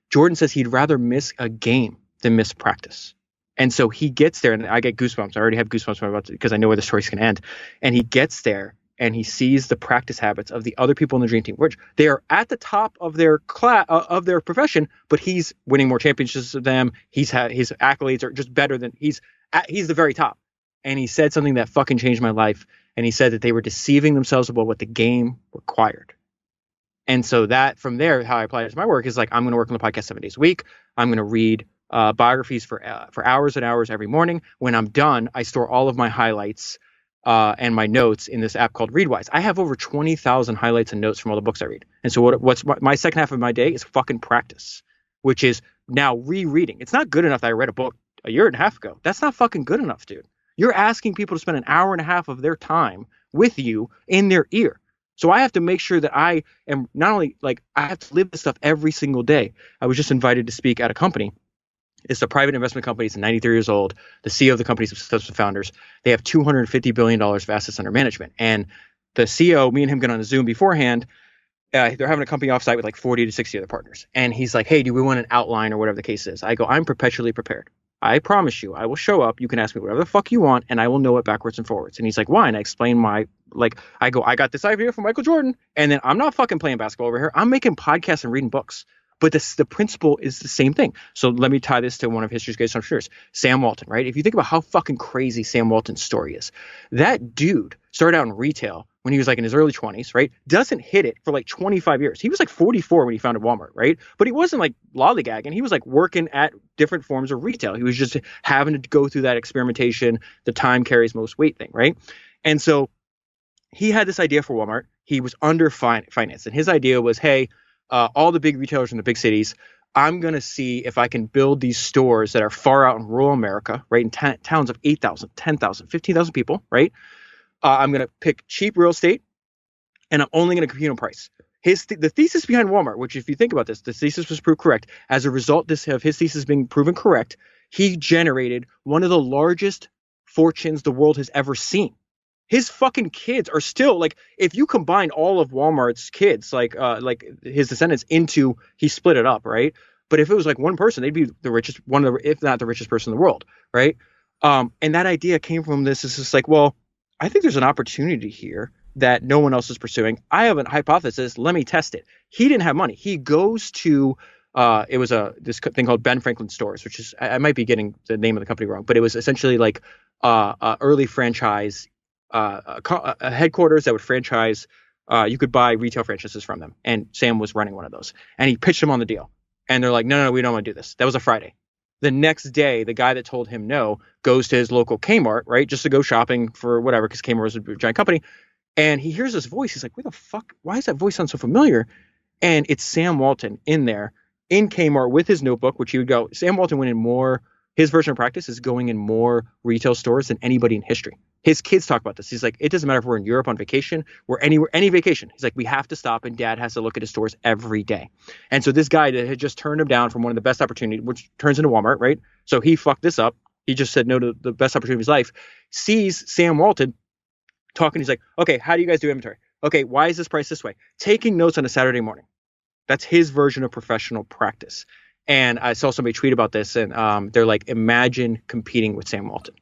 Jordan says he'd rather miss a game than miss practice. And so he gets there, and I get goosebumps. I already have goosebumps because I know where the story's going to end. And he gets there, and he sees the practice habits of the other people in the dream team, which they are at the top of their class of their profession, but he's winning more championships than them. His accolades are just better than he's the very top. And he said something that fucking changed my life. And he said that they were deceiving themselves about what the game required. And so that from there, how I apply it to my work is like, I'm going to work on the podcast 7 days a week. I'm going to read biographies for hours and hours every morning. When I'm done, I store all of my highlights and my notes in this app called Readwise. I have over 20,000 highlights and notes from all the books I read. And so what's my second half of my day is fucking practice, which is now rereading. It's not good enough that I read a book a year and a half ago. That's not fucking good enough, dude. You're asking people to spend an hour and a half of their time with you in their ear. So I have to make sure that I am not only like I have to live this stuff every single day. I was just invited to speak at a company. It's a private investment company. It's 93 years old. The CEO of the company is obsessed with founders. They have $250 billion of assets under management. And the CEO, me and him get on a Zoom beforehand. They're having a company offsite with like 40 to 60 other partners. And he's like, hey, do we want an outline or whatever the case is? I go, I'm perpetually prepared. I promise you, I will show up. You can ask me whatever the fuck you want, and I will know it backwards and forwards. And he's like, why? And I explain I got this idea from Michael Jordan, and then I'm not fucking playing basketball over here. I'm making podcasts and reading books. But the principle is the same thing. So let me tie this to one of history's greatest entrepreneurs, Sam Walton, right? If you think about how fucking crazy Sam Walton's story is, that dude started out in retail when he was like in his early 20s, right? Doesn't hit it for like 25 years. He was like 44 when he founded Walmart, right? But he wasn't like lollygagging. He was like working at different forms of retail. He was just having to go through that experimentation, the time carries most weight thing, right? And so he had this idea for Walmart. He was under financed. And his idea was, hey, all the big retailers in the big cities, I'm going to see if I can build these stores that are far out in rural America, right? In towns of 8,000, 10,000, 15,000 people, right? I'm going to pick cheap real estate, and I'm only going to compete on price. The thesis behind Walmart, which if you think about this, the thesis was proved correct. As a result of his thesis being proven correct, he generated one of the largest fortunes the world has ever seen. His fucking kids are still like, if you combine all of Walmart's kids, like his descendants into, he split it up, right? But if it was like one person, they'd be the richest, if not the richest person in the world, right? And that idea came from this. It's just like, well, I think there's an opportunity here that no one else is pursuing. I have a hypothesis. Let me test it. He didn't have money. He goes to, it was this thing called Ben Franklin Stores, which is, I might be getting the name of the company wrong, but it was essentially like early franchise, a headquarters that would franchise. You could buy retail franchises from them. And Sam was running one of those. And he pitched them on the deal. And they're like, no, we don't want to do this. That was a Friday. The next day, the guy that told him no goes to his local Kmart, right, just to go shopping for whatever, because Kmart was a giant company. And he hears this voice. He's like, where the fuck? Why does that voice sound so familiar? And it's Sam Walton in there in Kmart with his notebook, which he would go. Sam Walton went in more. His version of practice is going in more retail stores than anybody in history. His kids talk about this. He's like, it doesn't matter if we're in Europe on vacation, we're anywhere, any vacation. He's like, we have to stop, and dad has to look at his stores every day. And so this guy that had just turned him down from one of the best opportunities, which turns into Walmart, right? So he fucked this up. He just said no to the best opportunity of his life. Sees Sam Walton talking. He's like, okay, how do you guys do inventory? Okay, why is this price this way? Taking notes on a Saturday morning. That's his version of professional practice. And I saw somebody tweet about this, and they're like, imagine competing with Sam Walton.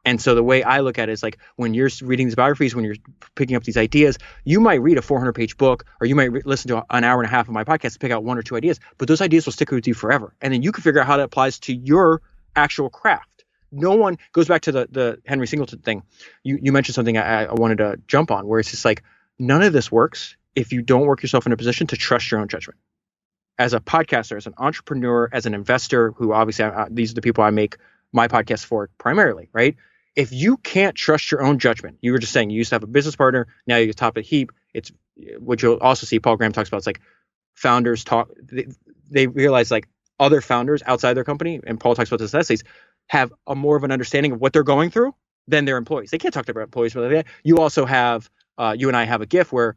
And so the way I look at it is like, when you're reading these biographies, when you're picking up these ideas, you might read a 400-page book, or you might listen to an hour and a half of my podcast to pick out one or two ideas, but those ideas will stick with you forever. And then you can figure out how that applies to your actual craft. No one goes back to the Henry Singleton thing. You mentioned something I wanted to jump on, where it's just like, none of this works if you don't work yourself in a position to trust your own judgment. As a podcaster, as an entrepreneur, as an investor, who obviously these are the people I make my podcast for primarily, right? If you can't trust your own judgment, you were just saying you used to have a business partner, now you're top of the heap. It's what you'll also see Paul Graham talks about. It's like founders talk, they realize like other founders outside their company, and Paul talks about this in essays, have a more of an understanding of what they're going through than their employees. They can't talk to their employees about that. You also have, you and I have a gift where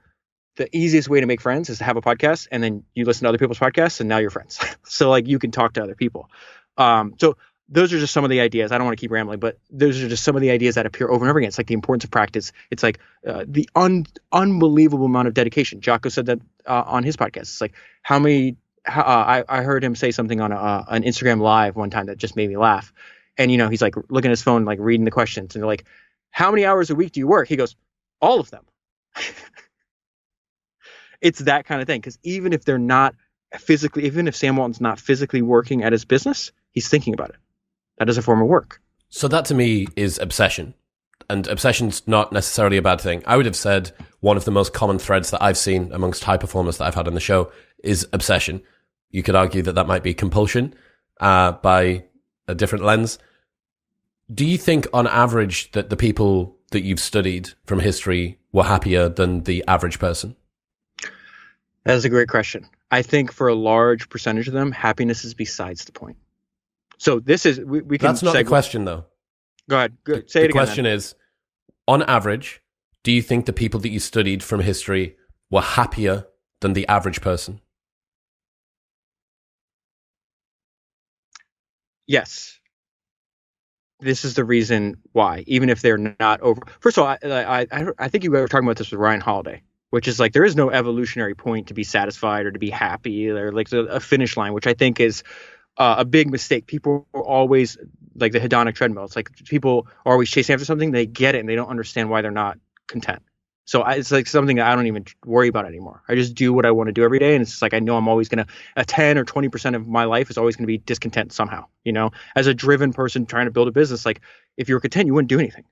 the easiest way to make friends is to have a podcast, and then you listen to other people's podcasts, and now you're friends. So like you can talk to other people. So those are just some of the ideas. I don't want to keep rambling, but those are just some of the ideas that appear over and over again. It's like the importance of practice. It's like the unbelievable amount of dedication. Jocko said that on his podcast. It's like how many. I heard him say something on an Instagram live one time that just made me laugh. And he's like looking at his phone, like reading the questions, and they're like, "How many hours a week do you work?" He goes, "All of them." It's that kind of thing, because even if they're not physically, even if Sam Walton's not physically working at his business, he's thinking about it. That is a form of work. So that to me is obsession. And obsession's not necessarily a bad thing. I would have said one of the most common threads that I've seen amongst high performers that I've had on the show is obsession. You could argue that that might be compulsion by a different lens. Do you think on average that the people that you've studied from history were happier than the average person? That is a great question. I think for a large percentage of them, happiness is besides the point. So this is, we can... That's not the question, though. Go ahead. Say it again. The question is, on average, do you think the people that you studied from history were happier than the average person? Yes. This is the reason why, even if they're not over... First of all, I think you were talking about this with Ryan Holiday, which is like there is no evolutionary point to be satisfied or to be happy, or like a finish line, which I think is a big mistake. People are always like the hedonic treadmill. It's like people are always chasing after something, they get it, and they don't understand why they're not content. So it's like something that I don't even worry about anymore. I just do what I want to do every day. And it's just like, I know I'm always going to, a 10 or 20% of my life is always going to be discontent somehow, as a driven person trying to build a business. Like if you were content, you wouldn't do anything.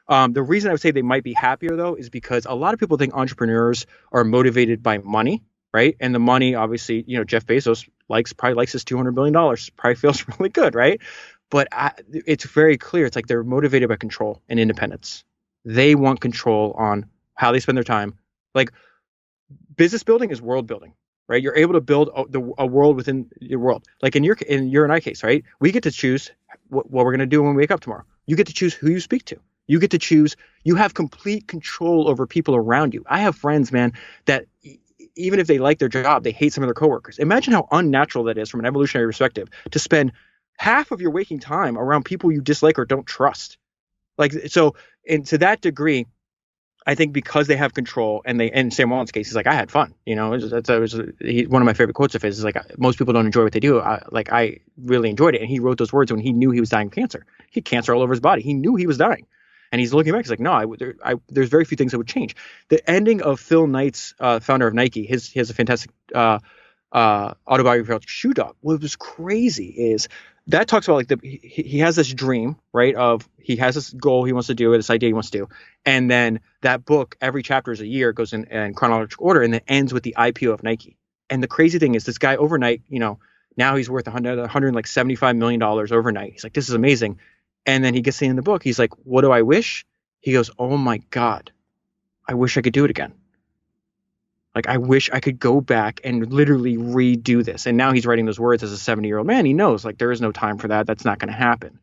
The reason I would say they might be happier though, is because a lot of people think entrepreneurs are motivated by money, right? And the money, obviously, Jeff Bezos probably likes his $200 billion, probably feels really good, right? But it's very clear. It's like they're motivated by control and independence. They want control on how they spend their time. Like business building is world building, right? You're able to build a world within your world. Like in your and I case, right? We get to choose what we're going to do when we wake up tomorrow. You get to choose who you speak to. You get to choose. You have complete control over people around you. I have friends, man, that even if they like their job, they hate some of their coworkers. Imagine how unnatural that is from an evolutionary perspective to spend half of your waking time around people you dislike or don't trust. Like so, and to that degree, I think because they have control, and Sam Walton's case, he's like, I had fun. One of my favorite quotes of his is like, most people don't enjoy what they do. I really enjoyed it. And he wrote those words when he knew he was dying of cancer. He had cancer all over his body. He knew he was dying. And he's looking back. He's like, no, there's very few things that would change. The ending of Phil Knight's, founder of Nike, he has a fantastic autobiography called Shoe Dog. What was crazy is that talks about like he has this dream, right? Of he has this goal he wants to do, this idea he wants to do, and then that book, every chapter is a year, goes in chronological order, and then ends with the IPO of Nike. And the crazy thing is, this guy overnight, now he's worth $175 million overnight. He's like, this is amazing. And then he gets to the end of the book. He's like, what do I wish? He goes, oh my God, I wish I could do it again. Like, I wish I could go back and literally redo this. And now he's writing those words as a 70-year-old man. He knows like there is no time for that. That's not going to happen.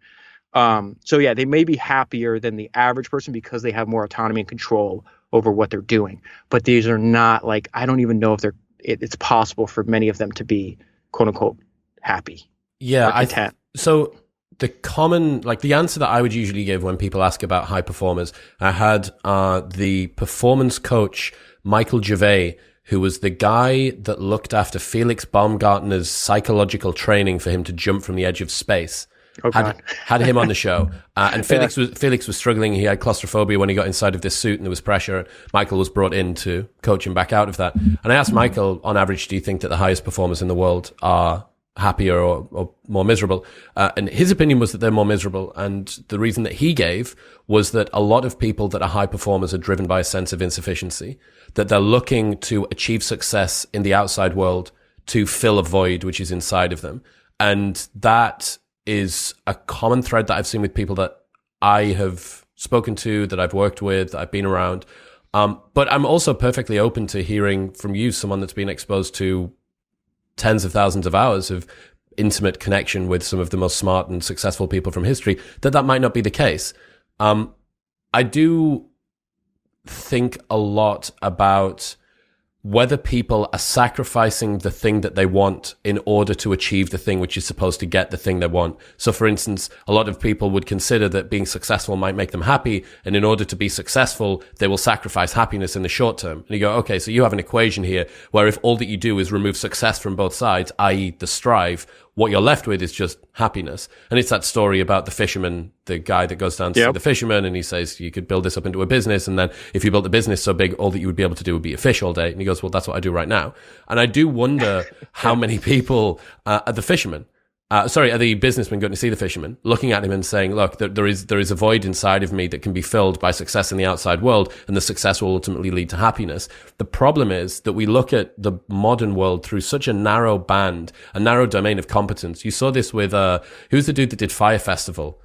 So yeah, they may be happier than the average person because they have more autonomy and control over what they're doing. But these are not like, I don't even know if it's possible for many of them to be quote unquote happy. Yeah. Content. So the common, like the answer that I would usually give when people ask about high performers, I had the performance coach, Michael Gervais, who was the guy that looked after Felix Baumgartner's psychological training for him to jump from the edge of space. Okay. Had him on the show. And Felix was struggling. He had claustrophobia when he got inside of this suit and there was pressure. Michael was brought in to coach him back out of that. And I asked Michael, on average, do you think that the highest performers in the world are happier or more miserable? And his opinion was that they're more miserable. And the reason that he gave was that a lot of people that are high performers are driven by a sense of insufficiency, that they're looking to achieve success in the outside world to fill a void which is inside of them. And that is a common thread that I've seen with people that I have spoken to, that I've worked with, that I've been around. But I'm also perfectly open to hearing from you, someone that's been exposed to tens of thousands of hours of intimate connection with some of the most smart and successful people from history, that might not be the case. I do think a lot about whether people are sacrificing the thing that they want in order to achieve the thing which is supposed to get the thing they want. So, for instance, a lot of people would consider that being successful might make them happy, and in order to be successful, they will sacrifice happiness in the short term. And you go, okay, so you have an equation here where if all that you do is remove success from both sides, i.e. the strive, what you're left with is just happiness. And it's that story about the fisherman, the guy that goes down to see the fisherman, and he says, you could build this up into a business, and then if you built the business so big, all that you would be able to do would be a fish all day. And he goes, well, that's what I do right now. And I do wonder how many people are the fisherman. Are the businessman going to see the fisherman, looking at him and saying, look, there is a void inside of me that can be filled by success in the outside world, and the success will ultimately lead to happiness. The problem is that we look at the modern world through such a narrow band, a narrow domain of competence. You saw this with, who's the dude that did Fire Festival?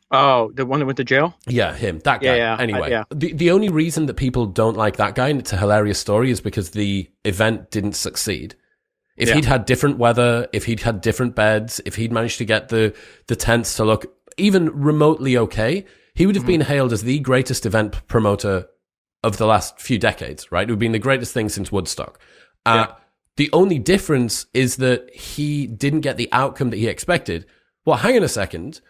Oh, the one that went to jail? Yeah, him. That guy. Yeah. Anyway, the only reason that people don't like that guy, and it's a hilarious story, is because the event didn't succeed. If he'd had different weather, if he'd had different beds, if he'd managed to get the tents to look even remotely okay, he would have been hailed as the greatest event promoter of the last few decades, right? It would have been the greatest thing since Woodstock. The only difference is that he didn't get the outcome that he expected. Well, hang on a second.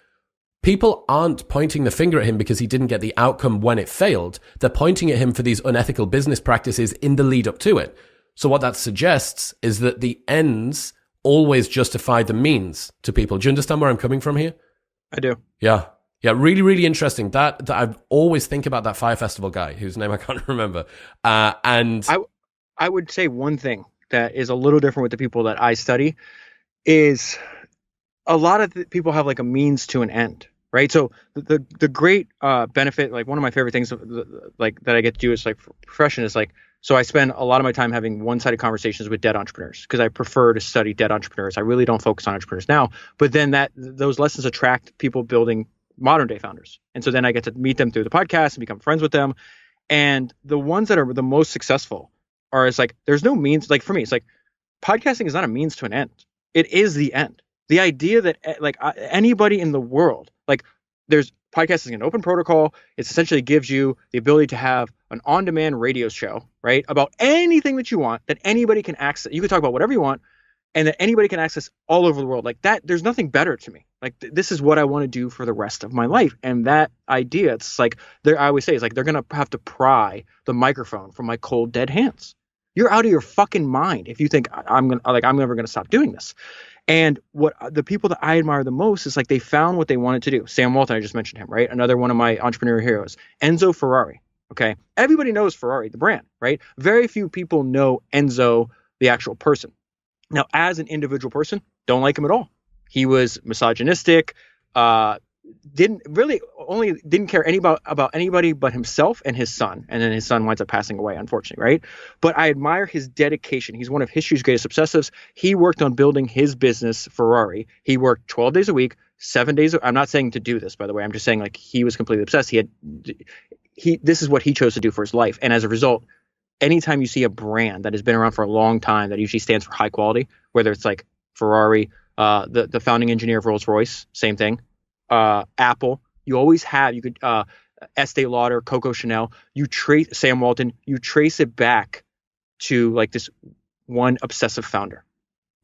People aren't pointing the finger at him because he didn't get the outcome when it failed. They're pointing at him for these unethical business practices in the lead up to it. So what that suggests is that the ends always justify the means to people. Do you understand where I'm coming from here? I do. Yeah. Yeah, really, really interesting. That I always think about that Fire Festival guy whose name I can't remember. And I would say one thing that is a little different with the people that I study is a lot of people have like a means to an end, right? So the great benefit, like one of my favorite things like that I get to do is like for profession is like, so I spend a lot of my time having one-sided conversations with dead entrepreneurs because I prefer to study dead entrepreneurs. I really don't focus on entrepreneurs now, but then those lessons attract people building modern day founders. And so then I get to meet them through the podcast and become friends with them. And the ones that are the most successful are it's like, there's no means, like for me, it's like podcasting is not a means to an end. It is the end. The idea that like anybody in the world, like there's podcasting an open protocol. It essentially gives you the ability to have an on-demand radio show, right? About anything that you want that anybody can access. You can talk about whatever you want and that anybody can access all over the world. Like that, there's nothing better to me. Like this is what I want to do for the rest of my life. And that idea, it's like, I always say, it's like they're going to have to pry the microphone from my cold, dead hands. You're out of your fucking mind if you think I'm never going to stop doing this. And what the people that I admire the most is like they found what they wanted to do. Sam Walton, I just mentioned him, right? Another one of my entrepreneurial heroes. Enzo Ferrari, okay? Everybody knows Ferrari, the brand, right? Very few people know Enzo, the actual person. Now, as an individual person, don't like him at all. He was misogynistic, didn't care about anybody but himself and his son. And then his son winds up passing away, unfortunately, right? But I admire his dedication. He's one of history's greatest obsessives. He worked on building his business, Ferrari. He worked 12 days a week, 7 days. I'm not saying to do this, by the way. I'm just saying like he was completely obsessed. This is what he chose to do for his life. And as a result, anytime you see a brand that has been around for a long time that usually stands for high quality, whether it's like Ferrari, the founding engineer of Rolls-Royce, same thing. Apple, you always have, you could, Estee Lauder, Coco Chanel, Sam Walton, you trace it back to like this one obsessive founder,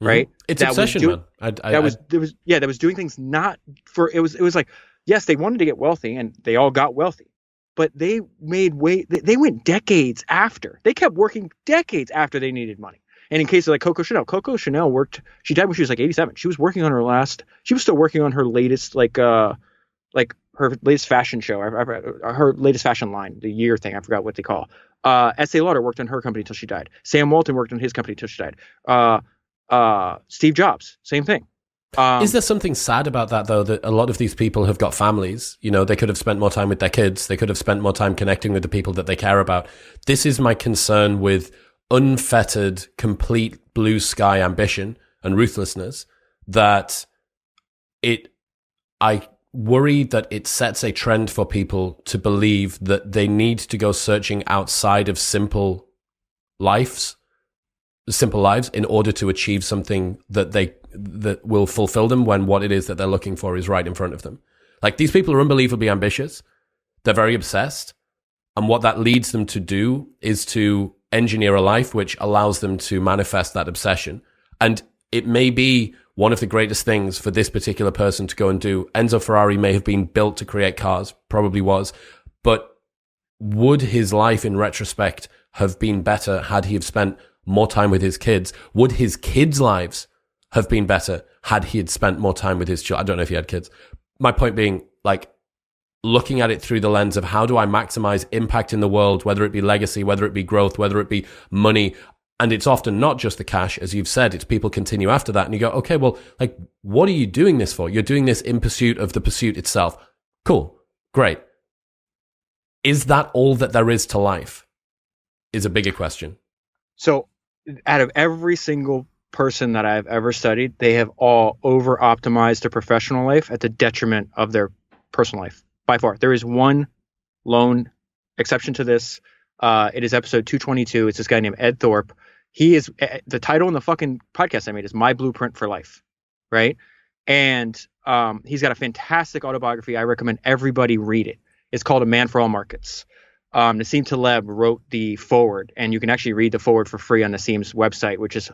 right? Mm-hmm. It's obsession, man. That was doing things not for, it was like, yes, they wanted to get wealthy and they all got wealthy, but they they went decades after. They kept working decades after they needed money. And in case of like Coco Chanel worked, she died when she was like 87. She was still working on her latest, like her latest fashion show, her latest fashion line, the year thing. I forgot what they call. Estee Lauder worked on her company until she died. Sam Walton worked on his company until she died. Steve Jobs, same thing. Is there something sad about that, though, that a lot of these people have got families? You know, they could have spent more time with their kids. They could have spent more time connecting with the people that they care about. This is my concern with unfettered, complete blue sky ambition and ruthlessness, that I worry that it sets a trend for people to believe that they need to go searching outside of simple lives in order to achieve something that will fulfill them when what it is that they're looking for is right in front of them. Like, these people are unbelievably ambitious. They're very obsessed. And what that leads them to do is to engineer a life which allows them to manifest that obsession. And it may be one of the greatest things for this particular person to go and do. Enzo Ferrari may have been built to create cars, probably was, but would his life in retrospect have been better had he have spent more time with his kids? Would his kids' lives have been better had he had spent more time with his children? I don't know if he had kids. My point being, like, looking at it through the lens of how do I maximize impact in the world, whether it be legacy, whether it be growth, whether it be money. And it's often not just the cash, as you've said, it's people continue after that. And you go, okay, well, like, what are you doing this for? You're doing this in pursuit of the pursuit itself. Cool. Great. Is that all that there is to life? Is a bigger question. So out of every single person that I've ever studied, they have all over optimized their professional life at the detriment of their personal life. By far. There is one lone exception to this. It is episode 222. It's this guy named Ed Thorpe. He is, the title in the fucking podcast I made is My Blueprint for Life, right? And he's got a fantastic autobiography. I recommend everybody read it. It's called A Man for All Markets. Nassim Taleb wrote the foreword, and you can actually read the foreword for free on Nassim's website, which is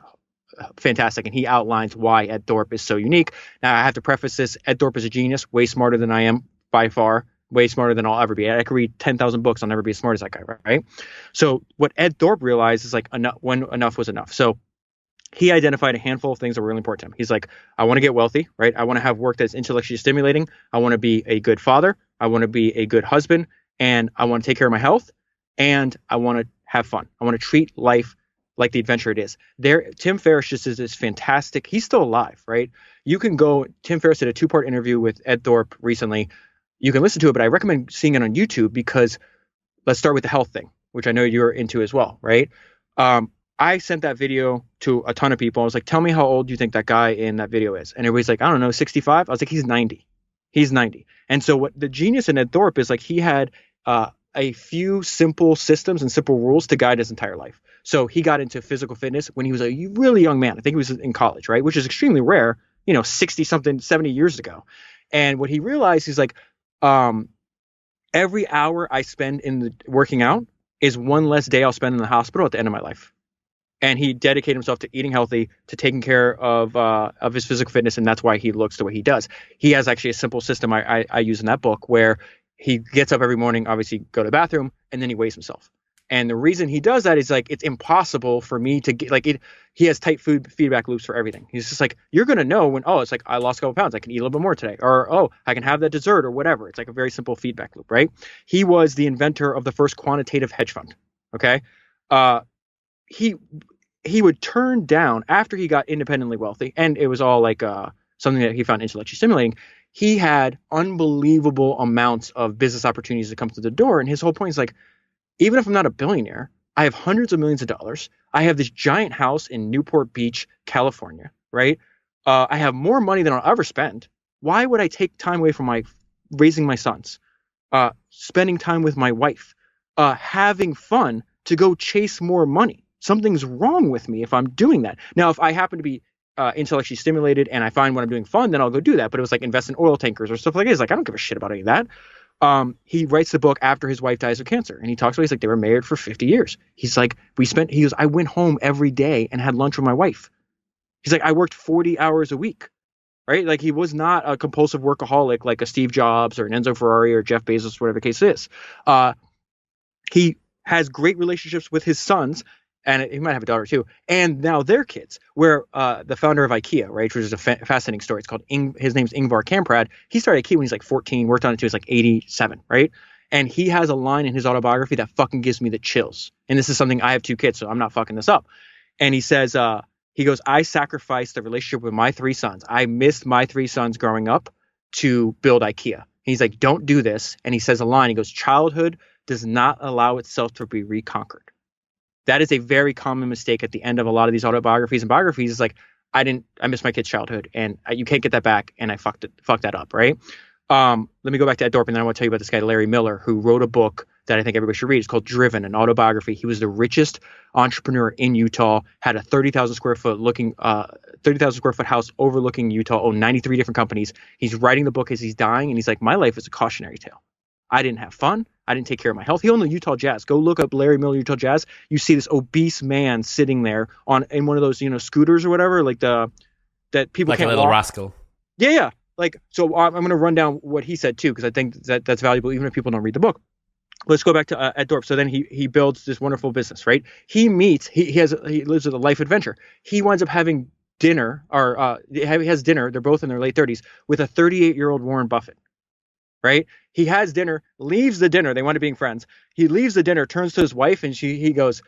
fantastic. And he outlines why Ed Thorpe is so unique. Now, I have to preface this. Ed Thorpe is a genius, way smarter than I am, by far, way smarter than I'll ever be. I could read 10,000 books. I'll never be as smart as that guy, right? So what Ed Thorpe realized is like when enough was enough. So he identified a handful of things that were really important to him. He's like, I want to get wealthy, right? I want to have work that's intellectually stimulating. I want to be a good father. I want to be a good husband. And I want to take care of my health. And I want to have fun. I want to treat life like the adventure it is. Tim Ferriss just is this fantastic. He's still alive, right? You can go. Tim Ferriss did a 2-part interview with Ed Thorpe recently. You can listen to it, but I recommend seeing it on YouTube because let's start with the health thing, which I know you're into as well, right? I sent that video to a ton of people. I was like, tell me how old you think that guy in that video is. And everybody's like, I don't know, 65. I was like, he's 90. He's 90. And so what the genius in Ed Thorpe is like, he had a few simple systems and simple rules to guide his entire life. So he got into physical fitness when he was a really young man. I think he was in college, right? Which is extremely rare, 60 something, 70 years ago. And what he realized is like, every hour I spend in the working out is one less day I'll spend in the hospital at the end of my life. And he dedicated himself to eating healthy, to taking care of his physical fitness, and that's why he looks the way he does. He has actually a simple system I use in that book where he gets up every morning, obviously go to the bathroom, and then he weighs himself. And the reason he does that is like it's impossible for me to get like it. He has tight food feedback loops for everything. He's just like, you're gonna know when it's like I lost a couple pounds, I can eat a little bit more today, or I can have that dessert or whatever. It's like a very simple feedback loop, right? He was the inventor of the first quantitative hedge fund. Okay, he would turn down after he got independently wealthy, and it was all like something that he found intellectually stimulating. He had unbelievable amounts of business opportunities that come to the door, and his whole point is like, even if I'm not a billionaire, I have hundreds of millions of dollars. I have this giant house in Newport Beach, California, right? I have more money than I'll ever spend. Why would I take time away from raising my sons, spending time with my wife, having fun to go chase more money? Something's wrong with me if I'm doing that. Now, if I happen to be intellectually stimulated and I find when I'm doing fun, then I'll go do that. But it was like invest in oil tankers or stuff like that. It's like, I don't give a shit about any of that. He writes the book after his wife dies of cancer, and he talks about, he's like, they were married for 50 years. He's like, I went home every day and had lunch with my wife. He's like, I worked 40 hours a week, right? Like he was not a compulsive workaholic like a Steve Jobs or an Enzo Ferrari or Jeff Bezos, whatever the case is. He has great relationships with his sons, and he might have a daughter too, and now their kids, where the founder of IKEA, right, which is a fascinating story. It's called, his name's Ingvar Kamprad. He started IKEA when he's like 14, worked on it till he was like 87, right? And he has a line in his autobiography that fucking gives me the chills. And this is something, I have 2 kids, so I'm not fucking this up. And he says, he goes, I sacrificed the relationship with my 3 sons. I missed my 3 sons growing up to build IKEA. And he's like, don't do this. And he says a line, he goes, childhood does not allow itself to be reconquered. That is a very common mistake at the end of a lot of these autobiographies and biographies. Is like, I missed my kid's childhood, and you can't get that back, and I fucked that up, right? Let me go back to Ed Thorpe, and then I want to tell you about this guy, Larry Miller, who wrote a book that I think everybody should read. It's called Driven, an autobiography. He was the richest entrepreneur in Utah, had a 30,000 square foot house overlooking Utah, owned 93 different companies. He's writing the book as he's dying, and he's like, my life is a cautionary tale. I didn't have fun. I didn't take care of my health. He owned the Utah Jazz. Go look up Larry Miller, Utah Jazz. You see this obese man sitting there in one of those, scooters or whatever, like that people like can't a little walk. rascal. Yeah, yeah. Like, so I'm going to run down what he said too, because I think that's valuable, even if people don't read the book. Let's go back to Ed Thorpe. So then he builds this wonderful business, right? He lives with a life adventure. He winds up having dinner, or he has dinner. They're both in their late 30s with a 38-year-old Warren Buffett, right? He has dinner, leaves the dinner. They wind up being friends. He leaves the dinner, turns to his wife, and he goes,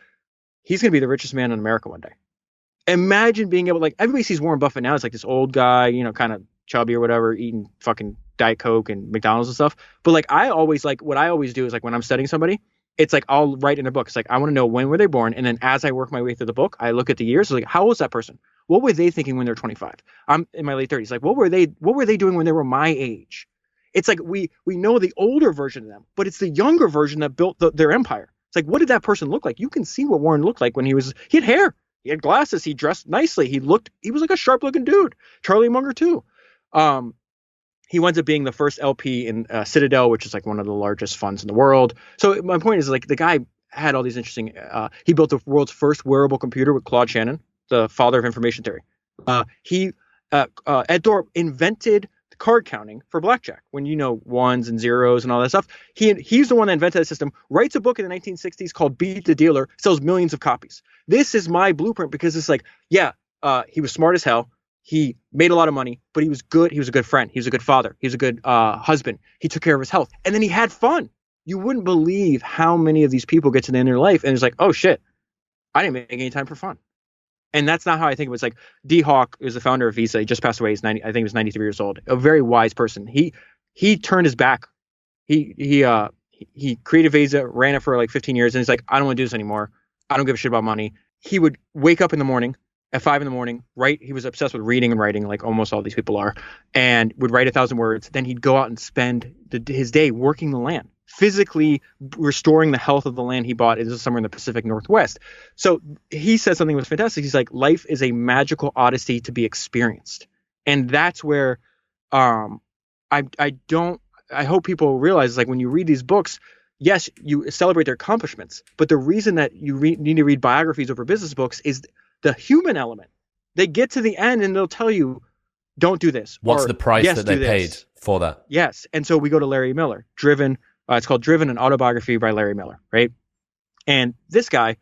he's going to be the richest man in America one day. Imagine being able, like, everybody sees Warren Buffett now as like this old guy, kind of chubby or whatever, eating fucking Diet Coke and McDonald's and stuff. But what I always do is, like, when I'm studying somebody, it's like I'll write in a book. It's like, I want to know when were they born, and then as I work my way through the book, I look at the years. So like, how old was that person? What were they thinking when they're 25? I'm in my late 30s. Like, what were they doing when they were my age? It's like we know the older version of them, but it's the younger version that built their empire. It's like, what did that person look like? You can see what Warren looked like when he had hair, he had glasses, he dressed nicely, he was like a sharp looking dude. Charlie Munger too. He winds up being the first LP in Citadel, which is like one of the largest funds in the world. So my point is, like, the guy had all these interesting. He built the world's first wearable computer with Claude Shannon, the father of information theory. Ed Thorpe invented card counting for blackjack, when ones and zeros and all that stuff. He's the one that invented that system. Writes a book in the 1960s called Beat the Dealer, sells millions of copies. This is my blueprint, because it's like, he was smart as hell. He made a lot of money, but he was good. He was a good friend. He was a good father. He was a good husband. He took care of his health. And then he had fun. You wouldn't believe how many of these people get to the end of their life and it's like, oh shit, I didn't make any time for fun. And that's not how I think of it. It's like D. Hawk is the founder of Visa. He just passed away. I think he was 93 years old. A very wise person. He turned his back. He created Visa, ran it for like 15 years, and he's like, I don't want to do this anymore. I don't give a shit about money. He would wake up in the morning at 5 a.m, write. He was obsessed with reading and writing, like almost all these people are, and would write 1,000 words. Then he'd go out and spend his day working the land, physically restoring the health of the land he bought. This is somewhere in the Pacific Northwest. So he said something that was fantastic. He's like, life is a magical odyssey to be experienced. And that's where I hope people realize, like, when you read these books, yes, you celebrate their accomplishments, but the reason that you need to read biographies over business books is the human element. They get to the end and they'll tell you, don't do this. What's the price that they paid for that? Yes. And so we go to Larry Miller, Driven. It's called Driven, an autobiography by Larry Miller, right? And this guy,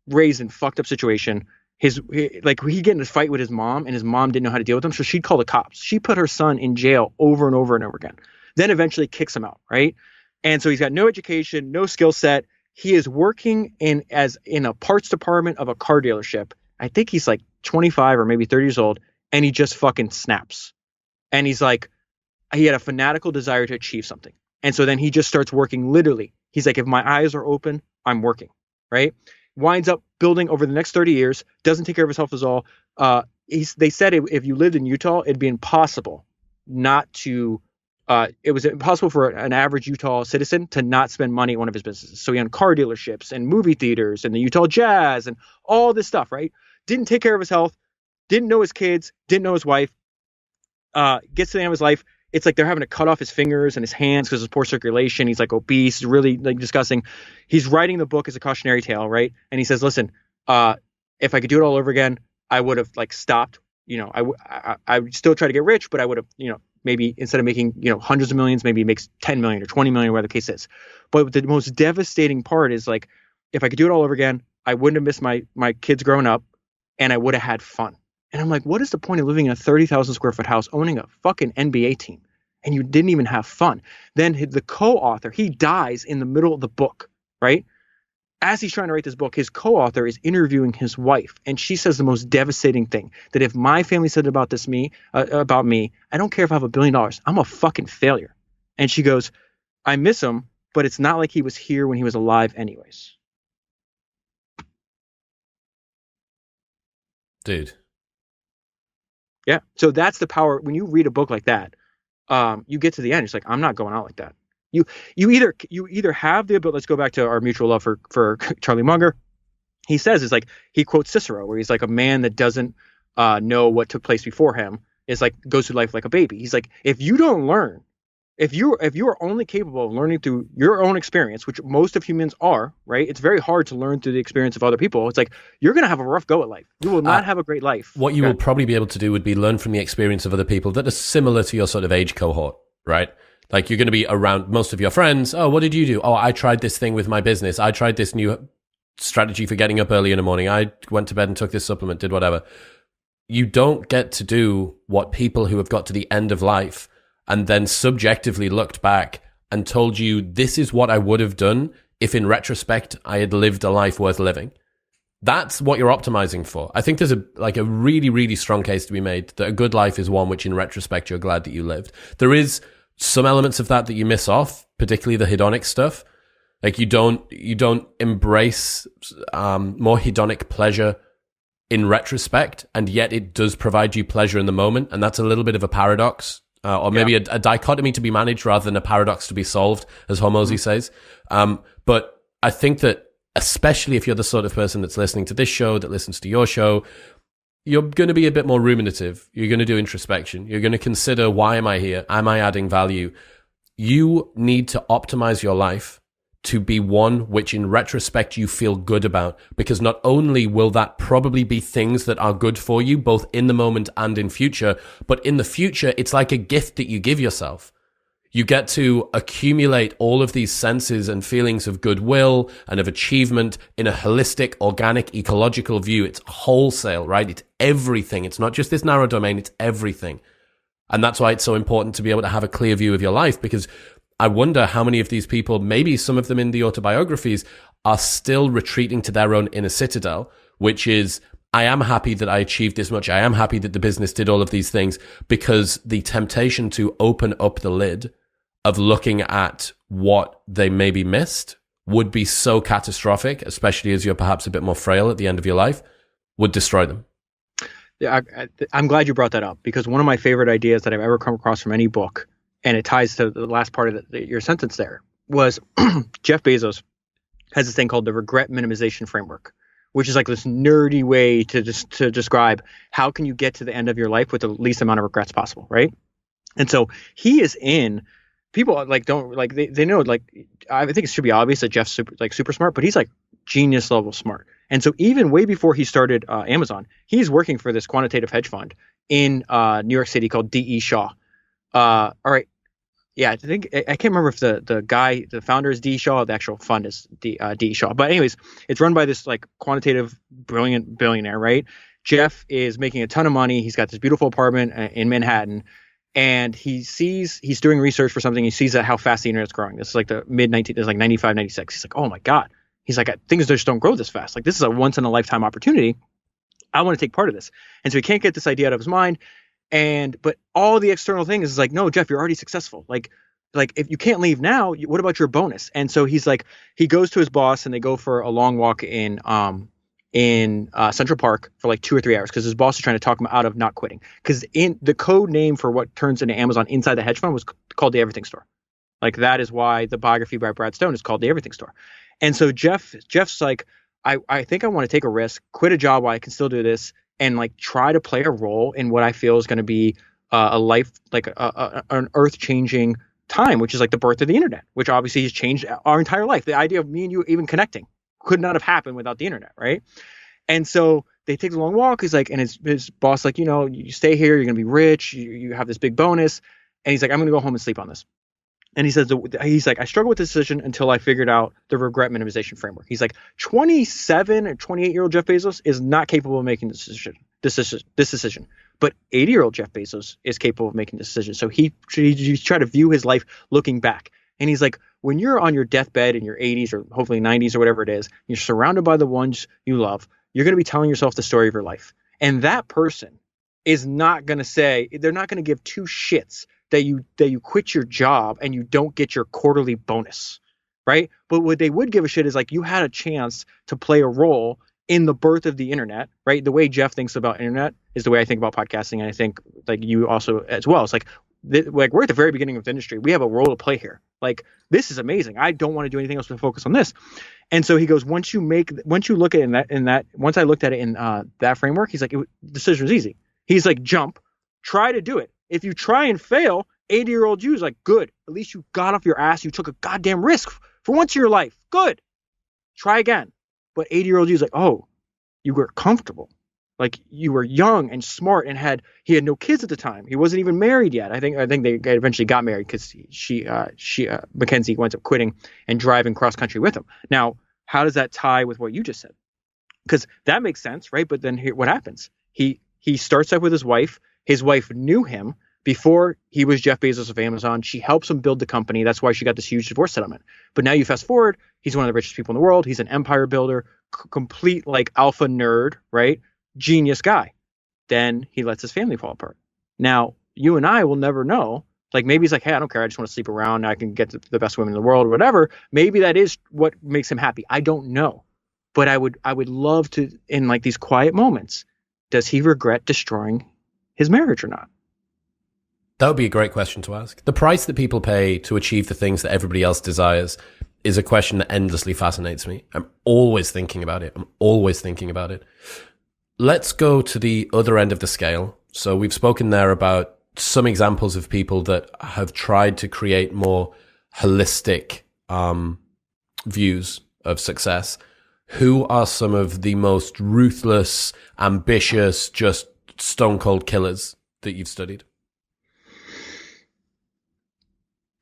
raised in fucked up situation. He get in a fight with his mom, and his mom didn't know how to deal with him, so she'd call the cops. She put her son in jail over and over and over again. Then eventually kicks him out, right? And so he's got no education, no skill set. He is working in a parts department of a car dealership. I think he's like 25 or maybe 30 years old, and he just fucking snaps. And he's like, he had a fanatical desire to achieve something. And so then he just starts working literally. He's like, if my eyes are open, I'm working, right? Winds up building over the next 30 years, doesn't take care of his health at all. They said if you lived in Utah, it'd be impossible not to, it was impossible for an average Utah citizen to not spend money at one of his businesses. So he owned car dealerships and movie theaters and the Utah Jazz and all this stuff, right? Didn't take care of his health, didn't know his kids, didn't know his wife, gets to the end of his life. It's like they're having to cut off his fingers and his hands because of poor circulation. He's like obese, really like disgusting. He's writing the book as a cautionary tale, right? And he says, listen, if I could do it all over again, I would have like stopped. I would still try to get rich, but I would have, maybe instead of making, hundreds of millions, maybe he makes 10 million or 20 million, whatever the case is. But the most devastating part is, like, if I could do it all over again, I wouldn't have missed my kids growing up, and I would have had fun. And I'm like, what is the point of living in a 30,000 square foot house, owning a fucking NBA team, and you didn't even have fun? Then the co-author, he dies in the middle of the book, right? As he's trying to write this book, his co-author is interviewing his wife, and she says the most devastating thing, that if my family said about me, I don't care if I have $1 billion, I'm a fucking failure. And she goes, I miss him, but it's not like he was here when he was alive anyways. Dude. Yeah. So that's the power. When you read a book like that, you get to the end, it's like, I'm not going out like that. You either have the ability. Let's go back to our mutual love for Charlie Munger. He says, it's like, he quotes Cicero, where he's like, a man that doesn't know what took place before him is like, goes through life like a baby. He's like, if you don't learn if you are only capable of learning through your own experience, which most of humans are, right? It's very hard to learn through the experience of other people. It's like you're going to have a rough go at life. You will not have a great life. What you will probably be able to do would be learn from the experience of other people that are similar to your sort of age cohort, right? Like you're going to be around most of your friends. Oh, what did you do? Oh, I tried this thing with my business. I tried this new strategy for getting up early in the morning. I went to bed and took this supplement, did whatever. You don't get to do what people who have got to the end of life and then subjectively looked back and told you, this is what I would have done if in retrospect I had lived a life worth living. That's what you're optimizing for. I think there's a really, really strong case to be made that a good life is one which in retrospect you're glad that you lived. There is some elements of that you miss off, particularly the hedonic stuff. Like you don't embrace more hedonic pleasure in retrospect, and yet it does provide you pleasure in the moment. And that's a little bit of a paradox. Or maybe a dichotomy to be managed rather than a paradox to be solved, as Hormozy says. But I think that especially if you're the sort of person that's listening to this show, that listens to your show, you're going to be a bit more ruminative. You're going to do introspection. You're going to consider, why am I here? Am I adding value? You need to optimize your life to be one which in retrospect you feel good about, because not only will that probably be things that are good for you both in the moment and in future, but in the future it's like a gift that you give yourself. You get to accumulate all of these senses and feelings of goodwill and of achievement in a holistic, organic, ecological view. It's wholesale, right? It's everything. It's not just this narrow domain, it's everything. And that's why it's so important to be able to have a clear view of your life, because I wonder how many of these people, maybe some of them in the autobiographies, are still retreating to their own inner citadel, which is, I am happy that I achieved this much. I am happy that the business did all of these things, because the temptation to open up the lid of looking at what they maybe missed would be so catastrophic, especially as you're perhaps a bit more frail at the end of your life, would destroy them. Yeah, I'm glad you brought that up, because one of my favorite ideas that I've ever come across from any book, and it ties to the last part of your sentence there, was Jeff Bezos has this thing called the regret minimization framework, which is like this nerdy way to describe how can you get to the end of your life with the least amount of regrets possible, right? And so he is in, people like don't like they know, like I think it should be obvious that Jeff's super smart, but he's like genius level smart. And so even way before he started Amazon, he's working for this quantitative hedge fund in New York City called D.E. Shaw. All right. Yeah, I think I can't remember if the founder is D. Shaw, the actual fund is D. Shaw. But anyways, it's run by this like quantitative brilliant billionaire, right? Jeff is making a ton of money. He's got this beautiful apartment in Manhattan, and he's doing research for something. He sees how fast the internet's growing. This is like the mid-19, it's like 95, 96. He's like, oh my God. He's like, things just don't grow this fast. Like, this is a once in a lifetime opportunity. I want to take part of this. And so he can't get this idea out of his mind. But all the external things is like, no, Jeff, you're already successful. Like if you can't leave now, what about your bonus? And so he's like, he goes to his boss and they go for a long walk in Central Park for like 2 or 3 hours, because his boss is trying to talk him out of not quitting. Because in the code name for what turns into Amazon inside the hedge fund was called the Everything Store. Like, that is why the biography by Brad Stone is called the Everything Store. And so Jeff's like, I think I want to take a risk, quit a job while I can still do this, and like try to play a role in what I feel is going to be a life, like an earth-changing time, which is like the birth of the internet, which obviously has changed our entire life. The idea of me and you even connecting could not have happened without the internet, right? And so they take a long walk. He's like, and his boss like, you stay here, you're going to be rich, you have this big bonus. And he's like, I'm going to go home and sleep on this. And he says, he's like, I struggled with this decision until I figured out the regret minimization framework. He's like, 27 or 28-year-old Jeff Bezos is not capable of making this decision. But 80-year-old Jeff Bezos is capable of making this decision. So he tried to view his life looking back. And he's like, when you're on your deathbed in your 80s or hopefully 90s or whatever it is, you're surrounded by the ones you love, you're going to be telling yourself the story of your life. And that person is not going to say, they're not going to give two shits that you quit your job and you don't get your quarterly bonus, right? But what they would give a shit is like, you had a chance to play a role in the birth of the internet, right? The way Jeff thinks about internet is the way I think about podcasting, and I think like you also as well. It's like we're at the very beginning of the industry. We have a role to play here. Like, this is amazing. I don't want to do anything else but focus on this. And so he goes, once you look at it in that, once I looked at it in that framework, he's like, the decision was easy. He's like, jump, try to do it. If you try and fail, 80-year-old Jews like, good. At least you got off your ass. You took a goddamn risk for once in your life. Good. Try again. But 80-year-old Jews like, oh, you were comfortable. Like you were young and smart and he had no kids at the time. He wasn't even married yet. I think they eventually got married because Mackenzie winds up quitting and driving cross country with him. Now, how does that tie with what you just said? Because that makes sense, right? But then what happens? He starts up with his wife. His wife knew him before he was Jeff Bezos of Amazon. She helps him build the company. That's why she got this huge divorce settlement. But now you fast forward, he's one of the richest people in the world. He's an empire builder, complete like alpha nerd, right? Genius guy. Then he lets his family fall apart. Now, you and I will never know. Like maybe he's like, hey, I don't care. I just want to sleep around. I can get the best women in the world or whatever. Maybe that is what makes him happy. I don't know. But I would love to, in like these quiet moments, does he regret destroying his marriage or not? That would be a great question to ask. The price that people pay to achieve the things that everybody else desires is a question that endlessly fascinates me. I'm always thinking about it. Let's go to the other end of the scale. So we've spoken there about some examples of people that have tried to create more holistic views of success. Who are some of the most ruthless, ambitious, just stone cold killers that you've studied?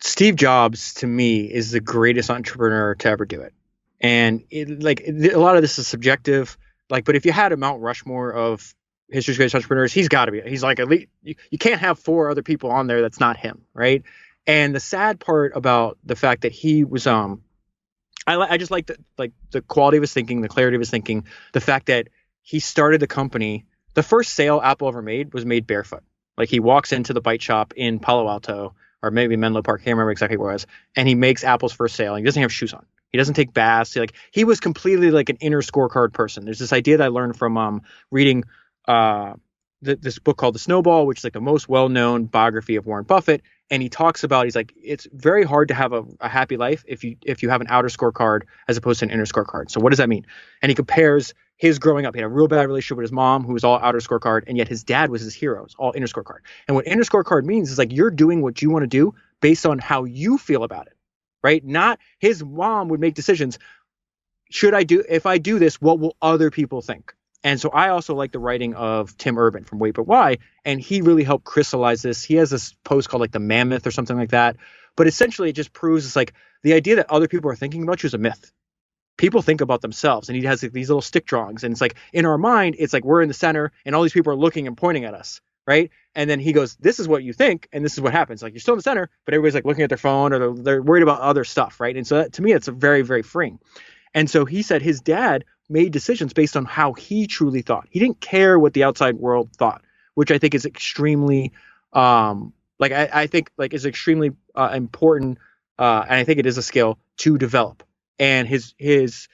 Steve Jobs, to me, is the greatest entrepreneur to ever do it. And a lot of this is subjective. Like, but if you had a Mount Rushmore of history's greatest entrepreneurs, he's got to be. He's like elite. You can't have 4 other people on there that's not him, right? And the sad part about the fact that he was, I just like the quality of his thinking, the clarity of his thinking, the fact that he started the company. The first sale Apple ever made was made barefoot. Like he walks into the bite shop in Palo Alto or maybe Menlo Park, can't remember exactly where it was, and he makes Apple's first sale. And he doesn't have shoes on. He doesn't take baths. He was completely like an inner scorecard person. There's this idea that I learned from reading this book called The Snowball, which is like the most well-known biography of Warren Buffett. And he talks about, he's like, it's very hard to have a happy life if you have an outer scorecard as opposed to an inner scorecard. So what does that mean? And he compares his growing up. He had a real bad relationship with his mom, who was all outer scorecard, and yet his dad was his hero. It's all inner scorecard. And what inner scorecard means is like you're doing what you want to do based on how you feel about it, right? Not his mom would make decisions. If I do this, what will other people think? And so I also like the writing of Tim Urban from Wait But Why, and he really helped crystallize this. He has this post called like The Mammoth or something like that. But essentially it just proves it's like the idea that other people are thinking about you is a myth. People think about themselves, and he has like these little stick drawings, and it's like in our mind, it's like we're in the center and all these people are looking and pointing at us, right? And then he goes, this is what you think, and this is what happens. Like you're still in the center, but everybody's like looking at their phone or they're worried about other stuff, right? And so that, to me, it's a very, very freeing. And so he said his dad made decisions based on how he truly thought. He didn't care what the outside world thought, which I think is extremely, I think is extremely important, and I think it is a skill to develop. And it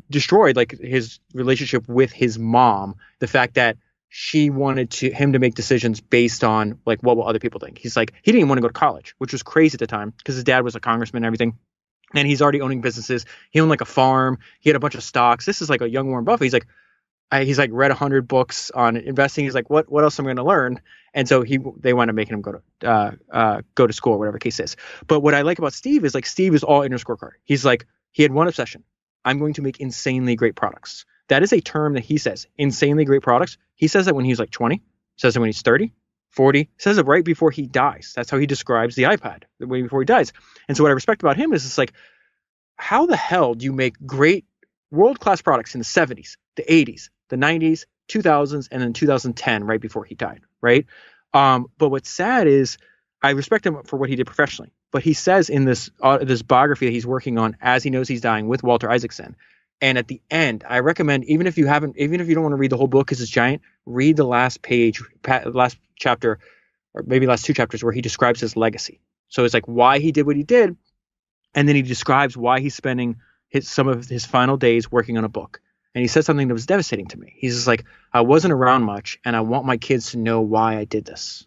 destroyed like his relationship with his mom. The fact that she wanted him to make decisions based on like what will other people think. He's like he didn't even want to go to college, which was crazy at the time because his dad was a congressman and everything. And he's already owning businesses. He owned like a farm. He had a bunch of stocks. This is like a young Warren Buffett. He's like read 100 books on investing. He's like, what else am I going to learn? And so they wound up making him go to school, whatever the case is. But what I like about Steve is like Steve is all inner scorecard. He's like he had one obsession. I'm going to make insanely great products. That is a term that he says. Insanely great products. He says that when he's like 20. Says it when he's 30, 40. Says it right before he dies. That's how he describes the iPad, the way before he dies. And so what I respect about him is it's like, how the hell do you make great world-class products in the 70s, the 80s, the 90s, 2000s, and then 2010, right before he died, right? But what's sad is I respect him for what he did professionally. But he says in this biography that he's working on as he knows he's dying with Walter Isaacson. And at the end, I recommend, even if you don't want to read the whole book because it's giant, read the last chapter, or maybe last 2 chapters where he describes his legacy. So it's like why he did what he did. And then he describes why he's spending some of his final days working on a book. And he said something that was devastating to me. He's just like, I wasn't around much and I want my kids to know why I did this.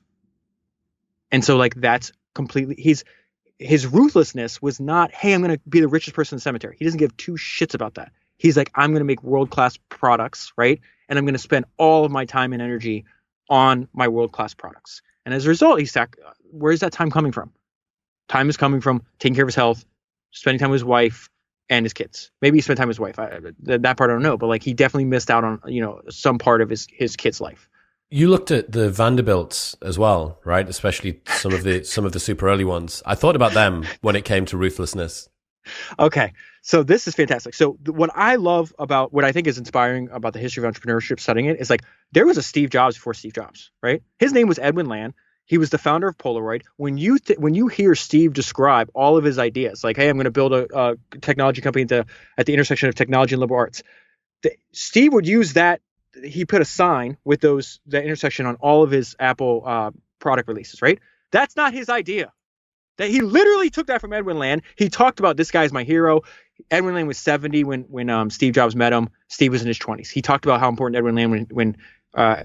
And so like that's completely, his ruthlessness was not, hey, I'm going to be the richest person in the cemetery. He doesn't give 2 shits about that. He's like, I'm going to make world-class products, right? And I'm going to spend all of my time and energy on my world-class products. And as a result, he where's that time coming from? Time is coming from taking care of his health, spending time with his wife and his kids. Maybe he spent time with his wife. That part I don't know, but like he definitely missed out on, some part of his kid's life. You looked at the Vanderbilts as well, right? Especially some of the super early ones. I thought about them when it came to ruthlessness. Okay. So this is fantastic. So what I love about what I think is inspiring about the history of entrepreneurship studying it is like there was a Steve Jobs before Steve Jobs, right? His name was Edwin Land. He was the founder of Polaroid. When you hear Steve describe all of his ideas, like, hey, I'm going to build a technology company at the intersection of technology and liberal arts, Steve would use that. He put a sign with that intersection on all of his Apple product releases, right? That's not his idea. That he literally took that from Edwin Land. He talked about this guy's my hero. Edwin Land was 70 when Steve Jobs met him. Steve was in his 20s. He talked about how important Edwin Land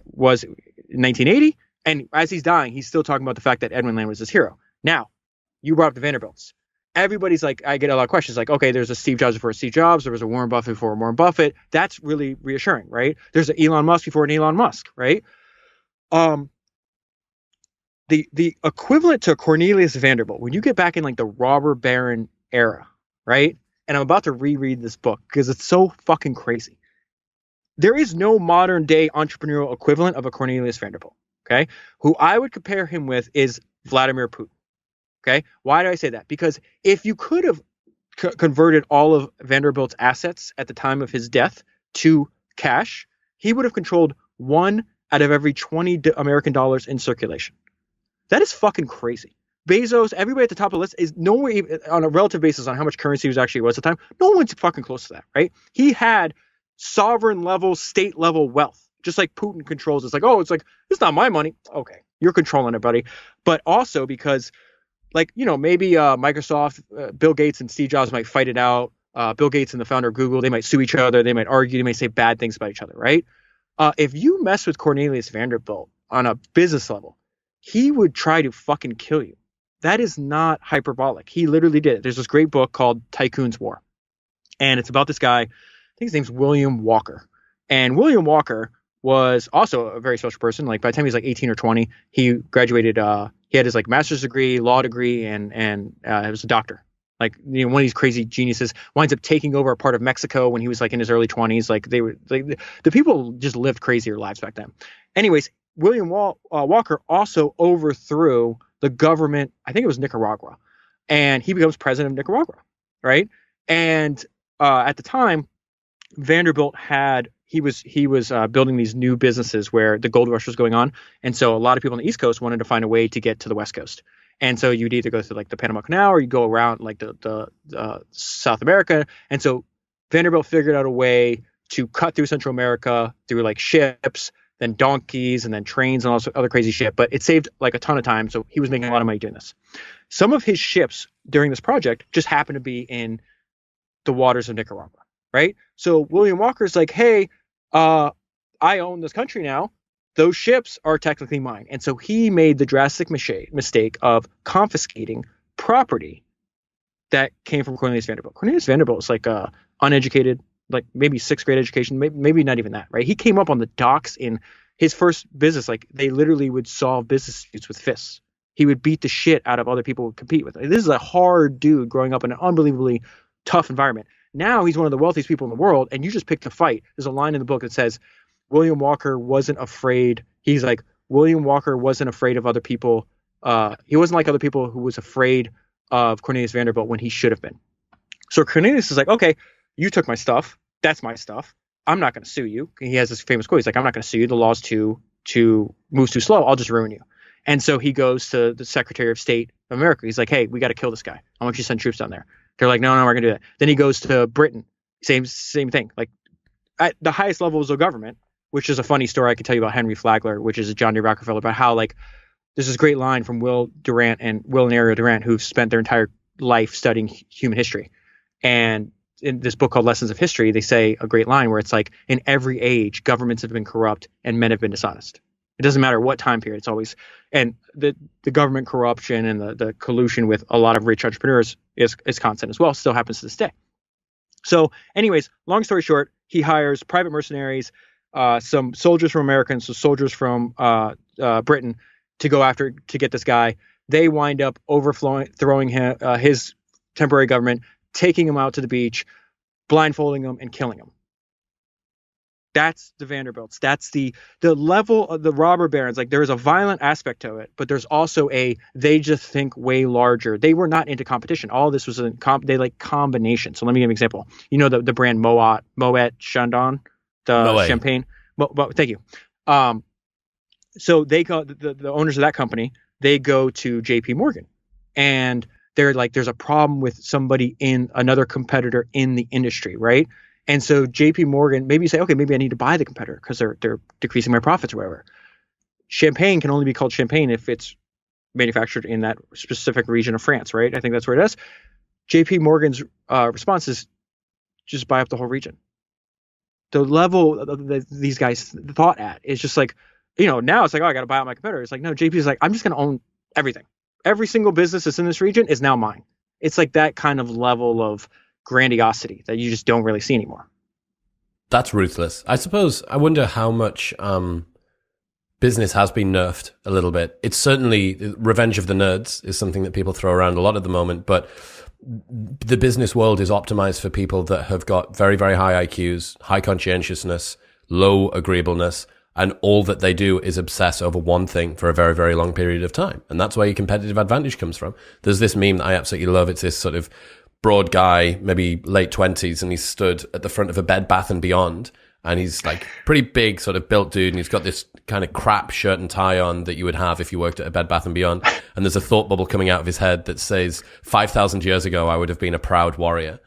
was in 1980. And as he's dying, he's still talking about the fact that Edwin Land was his hero. Now, you brought up the Vanderbilts. Everybody's like, I get a lot of questions like, okay, there's a Steve Jobs before Steve Jobs. There was a Warren Buffett before Warren Buffett. That's really reassuring, right? There's an Elon Musk before an Elon Musk, right? The equivalent to Cornelius Vanderbilt, when you get back in like the robber baron era, right? And I'm about to reread this book because it's so fucking crazy. There is no modern day entrepreneurial equivalent of a Cornelius Vanderbilt. Okay. Who I would compare him with is Vladimir Putin. Okay. Why do I say that? Because if you could have converted all of Vanderbilt's assets at the time of his death to cash, he would have controlled 1 out of every 20 American dollars in circulation. That is fucking crazy. Bezos, everybody at the top of the list is nowhere even, on a relative basis on how much currency was at the time. No one's fucking close to that, right? He had sovereign level, state level wealth. Just like Putin controls, it's like, it's not my money. Okay, you're controlling it, buddy. But also because, maybe Microsoft, Bill Gates and Steve Jobs might fight it out. Bill Gates and the founder of Google, they might sue each other. They might argue. They might say bad things about each other, right? If you mess with Cornelius Vanderbilt on a business level, he would try to fucking kill you. That is not hyperbolic. He literally did it. There's this great book called Tycoon's War. And it's about this guy, I think his name's William Walker. And William Walker was also a very special person. Like by the time he was like 18 or 20, he graduated. He had his like master's degree, law degree, and he was a doctor. Like one of these crazy geniuses winds up taking over a part of Mexico when he was like in his early 20s. Like the people just lived crazier lives back then. Anyways, William Walker also overthrew the government. I think it was Nicaragua, and he becomes president of Nicaragua, right? And at the time, Vanderbilt he was building these new businesses where the gold rush was going on. And so a lot of people on the East Coast wanted to find a way to get to the West Coast. And so you'd either go through like the Panama Canal or you go around like the South America. And so Vanderbilt figured out a way to cut through Central America through like ships, then donkeys, and then trains and all this other crazy shit. But it saved like a ton of time. So he was making a lot of money doing this. Some of his ships during this project just happened to be in the waters of Nicaragua, right? So William Walker's like, hey, I own this country now. Those ships are technically mine. And so he made the drastic mistake of confiscating property that came from Cornelius Vanderbilt. Cornelius Vanderbilt was like uneducated, like maybe 6th grade education, maybe not even that, right? He came up on the docks in his first business. Like they literally would solve business disputes with fists. He would beat the shit out of other people who compete with. This is a hard dude growing up in an unbelievably tough environment. Now he's one of the wealthiest people in the world, and you just picked a fight. There's a line in the book that says, William Walker wasn't afraid. He's like, William Walker wasn't afraid of other people. He wasn't like other people who was afraid of Cornelius Vanderbilt when he should have been. So Cornelius is like, okay, you took my stuff. That's my stuff. I'm not going to sue you. He has this famous quote. He's like, I'm not going to sue you. The law's moves too slow. I'll just ruin you. And so he goes to the Secretary of State of America. He's like, hey, we got to kill this guy. I want you to send troops down there. They're like, no, we're going to do that. Then he goes to Britain. Same thing. Like at the highest levels of government, which is a funny story I can tell you about Henry Flagler, which is a John D. Rockefeller, about how like there's this great line from Will and Ariel Durant, who've spent their entire life studying human history. And in this book called Lessons of History, they say a great line where it's like, in every age, governments have been corrupt and men have been dishonest. It doesn't matter what time period. It's always, and the government corruption and the collusion with a lot of rich entrepreneurs is constant as well. Still happens to this day. So anyways, long story short, he hires private mercenaries, some soldiers from America and some soldiers from Britain to go after, to get this guy. they wind up throwing his temporary government, taking him out to the beach, blindfolding him, and killing him. That's the Vanderbilts. That's the level of the robber barons. Like, there is a violent aspect to it, but there's also they just think way larger. They were not into competition. All this was they like combination. So let me give you an example. You know the brand Moet Chandon, the champagne. Thank you. So they go the owners of that company. They go to J.P. Morgan, and they're like, there's a problem with somebody in another competitor in the industry, right? And so J.P. Morgan, maybe you say, okay, maybe I need to buy the competitor because they're decreasing my profits or whatever. Champagne can only be called champagne if it's manufactured in that specific region of France, right? I think that's where it is. J.P. Morgan's response is just buy up the whole region. The level that these guys thought at is just like, now it's like, oh, I got to buy out my competitor. It's like, no, JP is like, I'm just going to own everything. Every single business that's in this region is now mine. It's like that kind of level of grandiosity that you just don't really see anymore. That's ruthless. I suppose, I wonder how much business has been nerfed a little bit. It's certainly, revenge of the nerds is something that people throw around a lot at the moment, but the business world is optimized for people that have got very, very high IQs, high conscientiousness, low agreeableness, and all that they do is obsess over one thing for a very, very long period of time. And that's where your competitive advantage comes from. There's this meme that I absolutely love. It's this sort of broad guy, maybe late 20s, and he's stood at the front of a Bed Bath and Beyond, and he's like pretty big, sort of built dude, and he's got this kind of crap shirt and tie on that you would have if you worked at a Bed Bath and Beyond. And there's a thought bubble coming out of his head that says, 5,000 years ago, I would have been a proud warrior.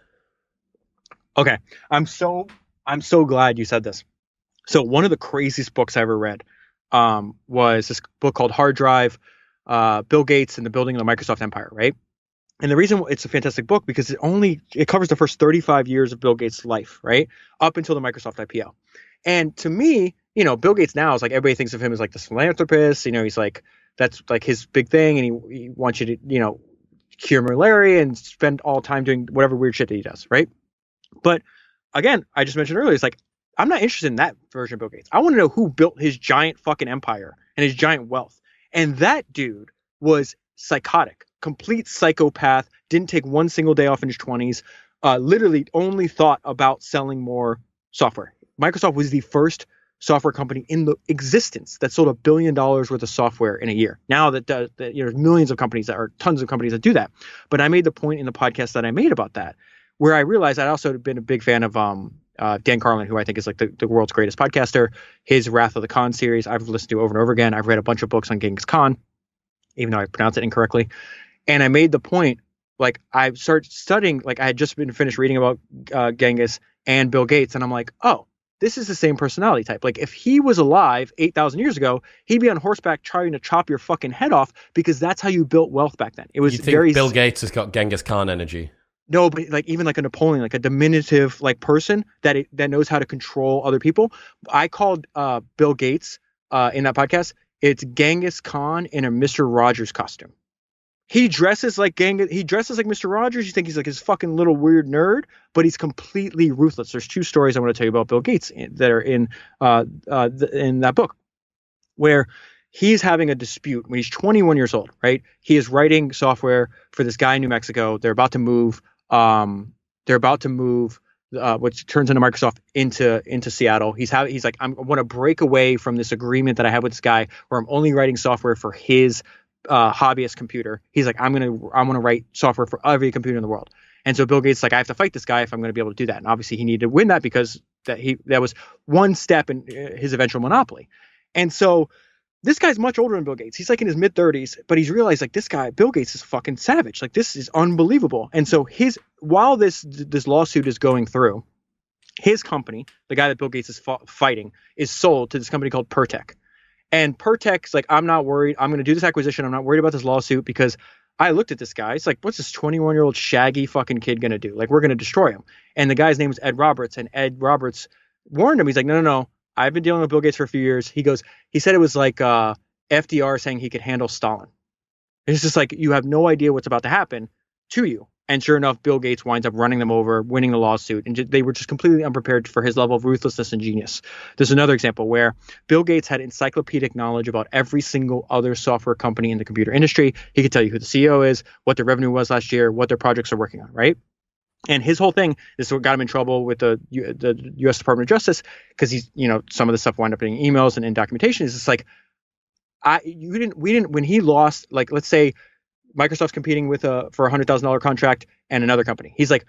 Okay. I'm so glad you said this. So one of the craziest books I ever read was this book called Hard Drive, Bill Gates and the Building of the Microsoft Empire, right? And the reason it's a fantastic book because it covers the first 35 years of Bill Gates' life, right? Up until the Microsoft IPO. And to me, Bill Gates now is like, everybody thinks of him as like this philanthropist, he's like, that's like his big thing. And he wants you to, cure malaria and spend all time doing whatever weird shit that he does, right? But again, I just mentioned earlier, it's like, I'm not interested in that version of Bill Gates. I want to know who built his giant fucking empire and his giant wealth. And that dude was psychotic, complete psychopath, didn't take one single day off in his 20s, literally only thought about selling more software. Microsoft was the first software company in the existence that sold $1 billion worth of software in a year. Now there's millions of companies tons of companies that do that. But I made the point in the podcast that I made about that, where I realized I'd also been a big fan of Dan Carlin, who I think is like the world's greatest podcaster. His Wrath of the Khan series I've listened to over and over again. I've read a bunch of books on Genghis Khan, even though I pronounce it incorrectly. And I made the point, like, I started studying, like, I had just been finished reading about Genghis and Bill Gates, and I'm like, oh, this is the same personality type. Like, if he was alive 8,000 years ago, he'd be on horseback trying to chop your fucking head off because that's how you built wealth back then. It was Bill Gates has got Genghis Khan energy? No, but like even like a Napoleon, like a diminutive like person that knows how to control other people. I called Bill Gates in that podcast. It's Genghis Khan in a Mr. Rogers costume. He dresses like Mr. Rogers. You think he's like his fucking little weird nerd, but he's completely ruthless. There's two stories I want to tell you about Bill Gates that are in that book, where he's having a dispute when he's 21 years old, right? He is writing software for this guy in New Mexico. They're about to move. Which turns into Microsoft into Seattle. He's like, I want to break away from this agreement that I have with this guy where I'm only writing software for his hobbyist computer. He's like, I'm going to write software for every computer in the world. And so Bill Gates is like, I have to fight this guy if I'm going to be able to do that. And obviously he needed to win that because that was one step in his eventual monopoly. And so this guy's much older than Bill Gates. He's like in his mid 30s, but he's realized like this guy, Bill Gates, is fucking savage. Like this is unbelievable. And so while this lawsuit is going through, his company, the guy that Bill Gates is fighting, is sold to this company called Pertec. And Pertec's like, I'm not worried. I'm going to do this acquisition. I'm not worried about this lawsuit because I looked at this guy. It's like, what's this 21-year-old shaggy fucking kid going to do? Like, we're going to destroy him. And the guy's name was Ed Roberts. And Ed Roberts warned him. He's like, no. I've been dealing with Bill Gates for a few years. He said it was like FDR saying he could handle Stalin. It's just like, you have no idea what's about to happen to you. And sure enough, Bill Gates winds up running them over, winning the lawsuit, and they were just completely unprepared for his level of ruthlessness and genius. There's another example where Bill Gates had encyclopedic knowledge about every single other software company in the computer industry. He could tell you who the CEO is, what their revenue was last year, what their projects are working on, right? And his whole thing, this is what got him in trouble with the U.S. Department of Justice, because he's, some of the stuff wound up being emails and in documentation. Is just like, we didn't, when he lost, like, let's say Microsoft's competing with for $100,000 contract and another company. He's like,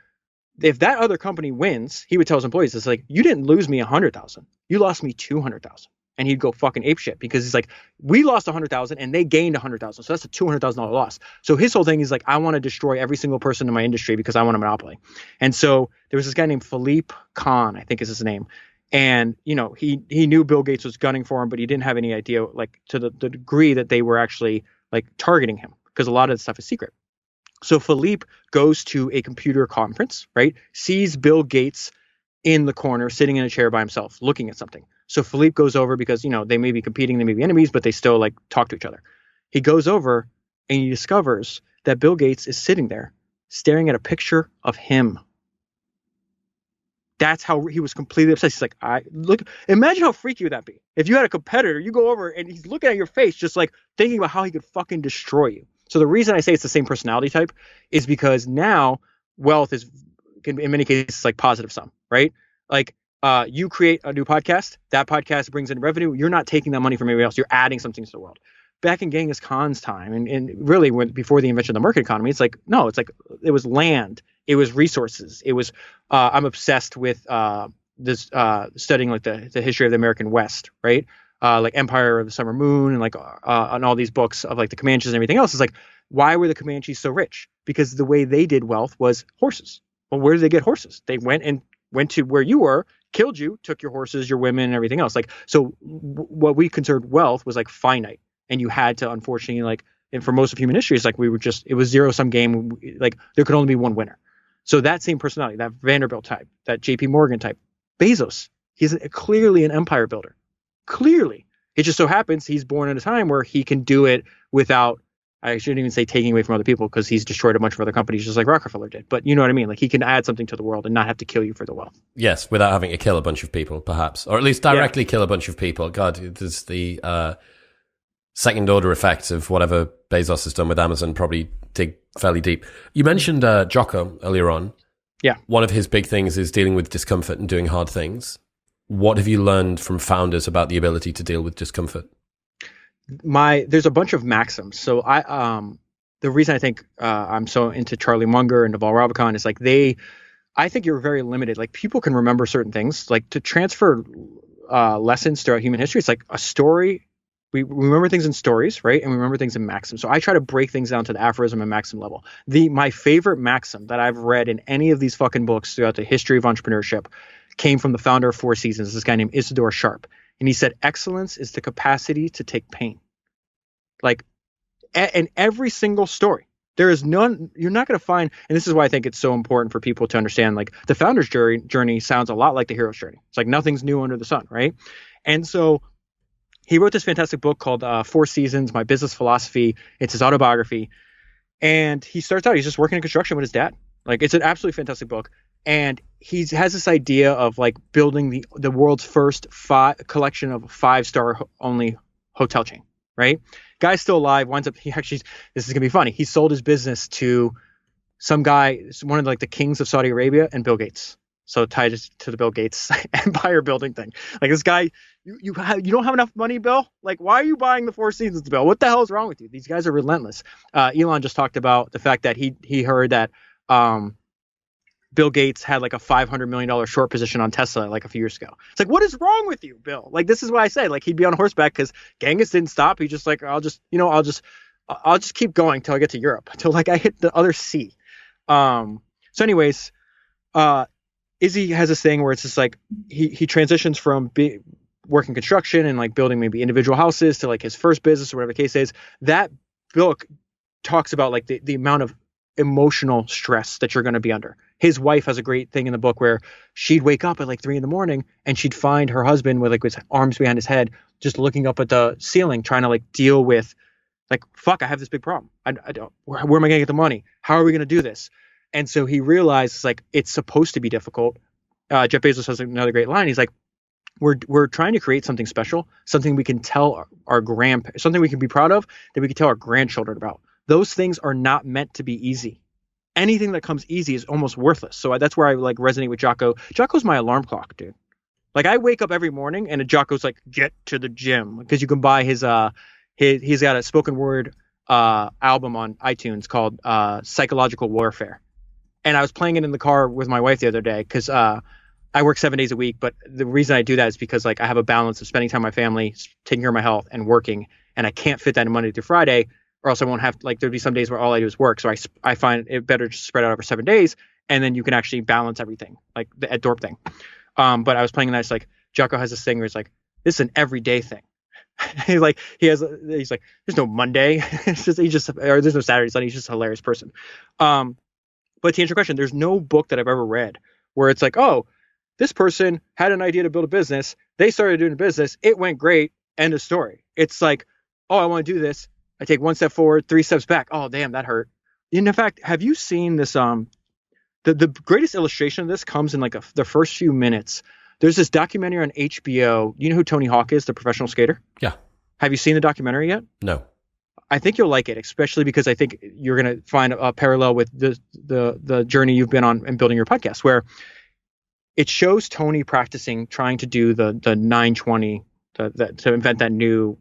if that other company wins, he would tell his employees, it's like, you didn't lose me 100,000, you lost me 200,000. And he'd go fucking apeshit because he's like, we lost 100,000 and they gained 100,000. So that's a $200,000 loss. So his whole thing is like, I want to destroy every single person in my industry because I want a monopoly. And so there was this guy named Philippe Kahn, I think is his name. And, he knew Bill Gates was gunning for him, but he didn't have any idea, like, to the degree that they were actually like targeting him, because a lot of the stuff is secret. So Philippe goes to a computer conference, right? Sees Bill Gates in the corner, sitting in a chair by himself, looking at something. So Philippe goes over because, they may be competing, they may be enemies, but they still like talk to each other. He goes over and he discovers that Bill Gates is sitting there staring at a picture of him. That's how he was completely obsessed. He's like, imagine how freaky would that be? If you had a competitor, you go over and he's looking at your face, just like thinking about how he could fucking destroy you. So the reason I say it's the same personality type is because now wealth can in many cases like positive sum, right? Like you create a new podcast, that podcast brings in revenue. You're not taking that money from anybody else. You're adding something to the world. Back in Genghis Khan's time, and really before the invention of the market economy, it's like, no, it's like it was land, it was resources, it was. I'm obsessed with this studying like the history of the American West, right? Like Empire of the Summer Moon and like on all these books of like the Comanches and everything else. Is like, why were the Comanches so rich? Because the way they did wealth was horses. Well, where did they get horses? They went to where you were, killed you, took your horses, your women, and everything else. Like, so what we considered wealth was like finite. And you had to, unfortunately, like, and for most of human history, it's like it was zero-sum game. Like, there could only be one winner. So that same personality, that Vanderbilt type, that JP Morgan type, Bezos, he's clearly an empire builder. Clearly. It just so happens he's born at a time where he can do it without, I shouldn't even say taking away from other people, because he's destroyed a bunch of other companies just like Rockefeller did. But you know what I mean? Like, he can add something to the world and not have to kill you for the wealth. Yes, without having to kill a bunch of people, perhaps. Or at least directly kill a bunch of people. God, there's the second order effects of whatever Bezos has done with Amazon probably dig fairly deep. You mentioned Jocko earlier on. Yeah. One of his big things is dealing with discomfort and doing hard things. What have you learned from founders about the ability to deal with discomfort? There's a bunch of maxims. So the reason I think I'm so into Charlie Munger and Naval Ravikant is like I think you're very limited. Like, people can remember certain things, like to transfer lessons throughout human history. It's like a story. We remember things in stories, right? And we remember things in maxims. So I try to break things down to the aphorism and maxim level. My favorite maxim that I've read in any of these fucking books throughout the history of entrepreneurship came from the founder of Four Seasons, this guy named Isidore Sharp. And he said, excellence is the capacity to take pain. Like, in every single story, there is none, you're not going to find, and this is why I think it's so important for people to understand, like, the founder's journey sounds a lot like the hero's journey. It's like nothing's new under the sun, right? And so he wrote this fantastic book called Four Seasons, My Business Philosophy. It's his autobiography. And he starts out, he's just working in construction with his dad. Like, it's an absolutely fantastic book. And he has this idea of like building the world's first collection of 5-star only hotel chain, right? Guy's still alive, winds up, this is going to be funny. He sold his business to some guy, one of like the kings of Saudi Arabia, and Bill Gates. So tied to the Bill Gates empire building thing. Like, this guy, you don't have enough money, Bill? Like, why are you buying the Four Seasons, Bill? What the hell is wrong with you? These guys are relentless. Elon just talked about the fact that he heard that Bill Gates had like a $500 million short position on Tesla like a few years ago. It's like, what is wrong with you, Bill? Like, this is why I say, like, he'd be on horseback because Genghis didn't stop. He just like, I'll just keep going till I get to Europe, till like I hit the other sea. So anyways, Izzy has this thing where it's just like he transitions from working construction and like building maybe individual houses to like his first business or whatever the case is. That book talks about like the amount of emotional stress that you're going to be under. His wife has a great thing in the book where she'd wake up at like 3 a.m. and she'd find her husband with like his arms behind his head, just looking up at the ceiling, trying to like deal with like, fuck, I have this big problem. I don't, where am I going to get the money? How are we going to do this? And so he realized like it's supposed to be difficult. Jeff Bezos has another great line. He's like, we're trying to create something special, something we can tell our grandparents, something we can be proud of, that we can tell our grandchildren about. Those things are not meant to be easy. Anything that comes easy is almost worthless. So that's where I like resonate with Jocko. Jocko's my alarm clock, dude. Like I wake up every morning and Jocko's like, get to the gym, because you can buy he's got a spoken word album on iTunes called Psychological Warfare. And I was playing it in the car with my wife the other day because I work 7 days a week. But the reason I do that is because like I have a balance of spending time with my family, taking care of my health, and working. And I can't fit that in Monday through Friday, or else I won't have, like, there'd be some days where all I do is work. So I find it better to spread out over 7 days, and then you can actually balance everything, like the Ed Dorp thing. But I was playing, and it's like Jocko has this thing where it's like, this is an everyday thing. he's like, there's no Monday. It's just or there's no Saturday, Sunday. He's just a hilarious person. But to answer your question, there's no book that I've ever read where it's like, oh, this person had an idea to build a business. They started doing a business. It went great. End of story. It's like, oh, I want to do this. I take 1 step forward, 3 steps back. Oh, damn, that hurt. In fact, have you seen this? The greatest illustration of this comes in like the first few minutes. There's this documentary on HBO. You know who Tony Hawk is, the professional skater? Yeah. Have you seen the documentary yet? No. I think you'll like it, especially because I think you're going to find a parallel with the journey you've been on in building your podcast, where it shows Tony practicing, trying to do the 920 to invent that new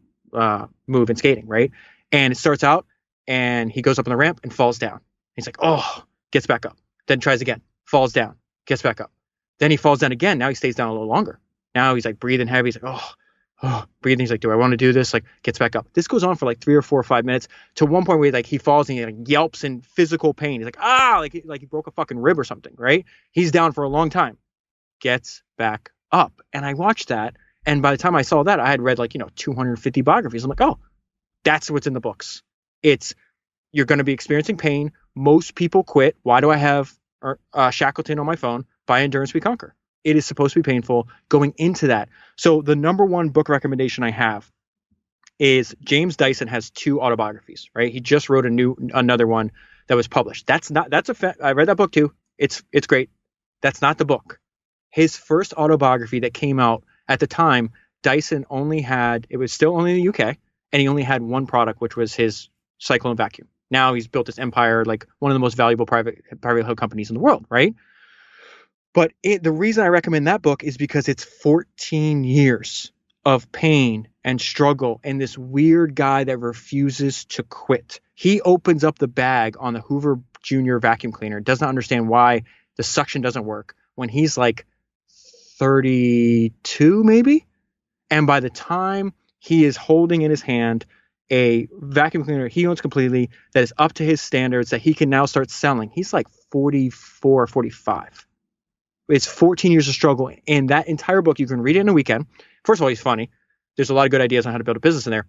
move in skating, right? And it starts out, and he goes up on the ramp and falls down. He's like, oh, gets back up. Then tries again, falls down, gets back up. Then he falls down again. Now he stays down a little longer. Now he's like breathing heavy. He's like, breathing. He's like, do I want to do this? Like, gets back up. This goes on for like 3 or 4 or 5 minutes, to one point where like he falls and he like yelps in physical pain. He's like, like he broke a fucking rib or something, right? He's down for a long time, gets back up. And I watched that, and by the time I saw that, I had read like 250 biographies. I'm like, oh, that's what's in the books. You're going to be experiencing pain. Most people quit. Why do I have Shackleton on my phone? By Endurance We Conquer. It is supposed to be painful going into that. So the number one book recommendation I have is James Dyson has 2 autobiographies, right? He just wrote another one that was published. I read that book too. It's great. That's not the book. His first autobiography that came out at the time, Dyson it was still only in the UK, and he only had one product, which was his Cyclone vacuum. Now he's built this empire, like one of the most valuable private companies in the world, right? But the reason I recommend that book is because it's 14 years of pain and struggle, and this weird guy that refuses to quit. He opens up the bag on the Hoover Junior vacuum cleaner, does not understand why the suction doesn't work, when he's like 32 maybe. And by the time he is holding in his hand a vacuum cleaner he owns completely, that is up to his standards, that he can now start selling, he's like 44, 45. It's 14 years of struggle. And that entire book, you can read it in a weekend. First of all, he's funny. There's a lot of good ideas on how to build a business in there.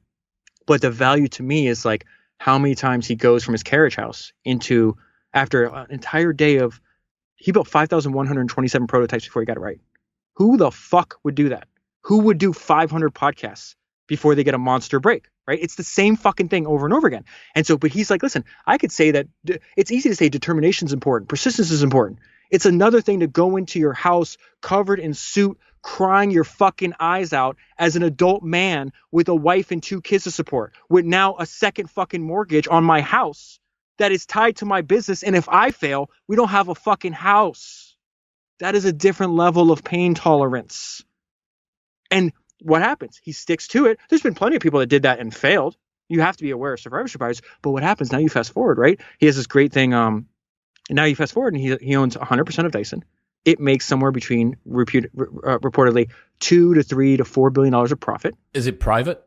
But the value to me is like how many times he goes from his carriage house into, after an entire day of, he built 5,127 prototypes before he got it right. Who the fuck would do that? Who would do 500 podcasts before they get a monster break, right? It's the same fucking thing over and over again. And so, but he's like, listen, I could say that it's easy to say determination is important. Persistence is important. It's another thing to go into your house covered in soot, crying your fucking eyes out as an adult man with a wife and 2 kids to support, with now a second fucking mortgage on my house that is tied to my business. And if I fail, we don't have a fucking house. That is a different level of pain tolerance. And what happens? He sticks to it. There's been plenty of people that did that and failed. You have to be aware of survivorship bias. But what happens now? You fast forward, right? He has this great thing. And now you fast forward, and he owns 100% of Dyson. It makes somewhere between reportedly $2 to $3 to $4 billion of profit. Is it private?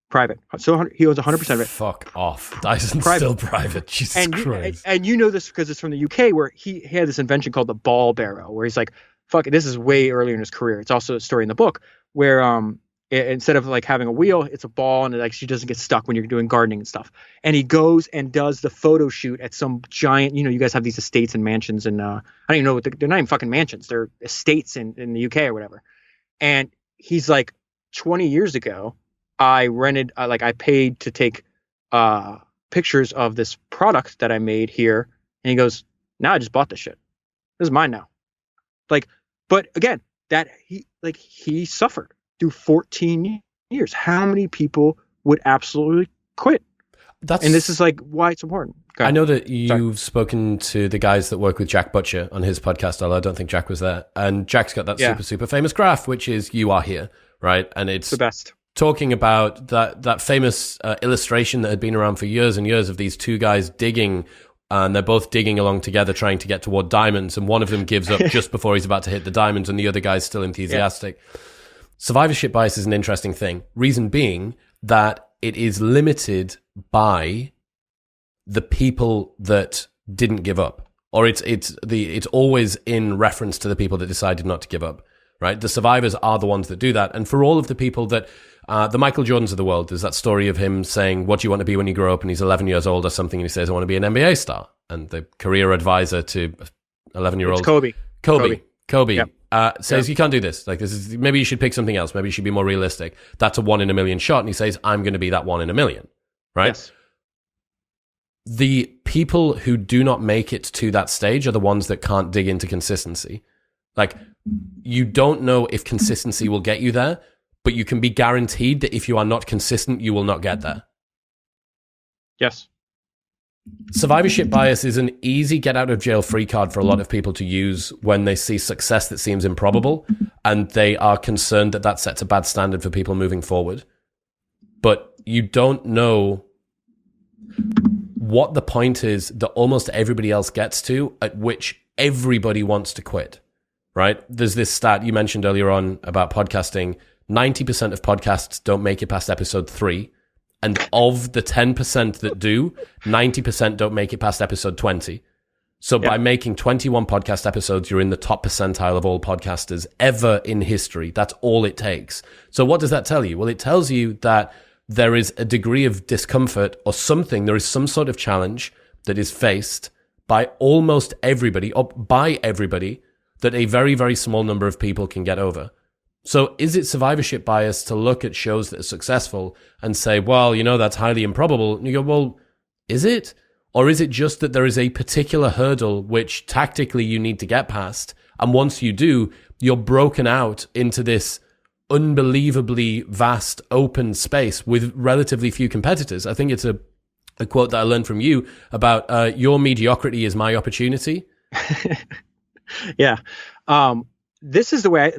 Private. So he owns 100% of it. Fuck off. Dyson's still private. Jesus Christ. And you know this because it's from the UK, where he had this invention called the ball barrow, where he's like, fuck it, this is way earlier in his career. It's also a story in the book where instead of like having a wheel, it's a ball, and it actually doesn't get stuck when you're doing gardening and stuff. And he goes and does the photo shoot at some giant, you guys have these estates and mansions, and I don't even know what they're not even fucking mansions. They're estates in the UK or whatever. And he's like, 20 years ago, I paid to take pictures of this product that I made here. And he goes, Now I just bought this shit. This is mine now. Like, but again, that he suffered through 14 years. How many people would absolutely quit? And this is like why it's important. I know that you've spoken to the guys that work with Jack Butcher on his podcast, although I don't think Jack was there. And Jack's got that super famous graph, which is "You Are Here," right? And it's the best. Talking about that famous illustration that had been around for years and years of these two guys digging, and they're both digging along together trying to get toward diamonds, and one of them gives up just before he's about to hit the diamonds, and the other guy's still enthusiastic. Yeah. Survivorship bias is an interesting thing. Reason being that it is limited by the people that didn't give up, or it's always in reference to the people that decided not to give up, right? The survivors are the ones that do that. And for all of the people that the Michael Jordans of the world, there's that story of him saying, what do you want to be when you grow up? And he's 11 years old or something, and he says, I want to be an NBA star. And the career advisor to 11-year-old Kobe yep. Says, you can't do this. Like, maybe you should pick something else. Maybe you should be more realistic. That's a 1 in a million shot. And he says, I'm going to be that 1 in a million, right? Yes. The people who do not make it to that stage are the ones that can't dig into consistency. Like, you don't know if consistency will get you there, but you can be guaranteed that if you are not consistent, you will not get there. Yes. Survivorship bias is an easy get out of jail free card for a lot of people to use when they see success that seems improbable, and they are concerned that that sets a bad standard for people moving forward. But you don't know what the point is that almost everybody else gets to, at which everybody wants to quit, right? There's this stat you mentioned earlier on about podcasting. 90% of podcasts don't make it past episode 3. And of the 10% that do, 90% don't make it past episode 20. So by making 21 podcast episodes, you're in the top percentile of all podcasters ever in history. That's all it takes. So what does that tell you? Well, it tells you that there is a degree of discomfort or something. There is some sort of challenge that is faced by almost everybody, or by everybody, that a very, very small number of people can get over. So is it survivorship bias to look at shows that are successful and say, well, that's highly improbable? And you go, well, is it? Or is it just that there is a particular hurdle which tactically you need to get past? And once you do, you're broken out into this unbelievably vast open space with relatively few competitors. I think it's a quote that I learned from you about your mediocrity is my opportunity. Yeah. This is the way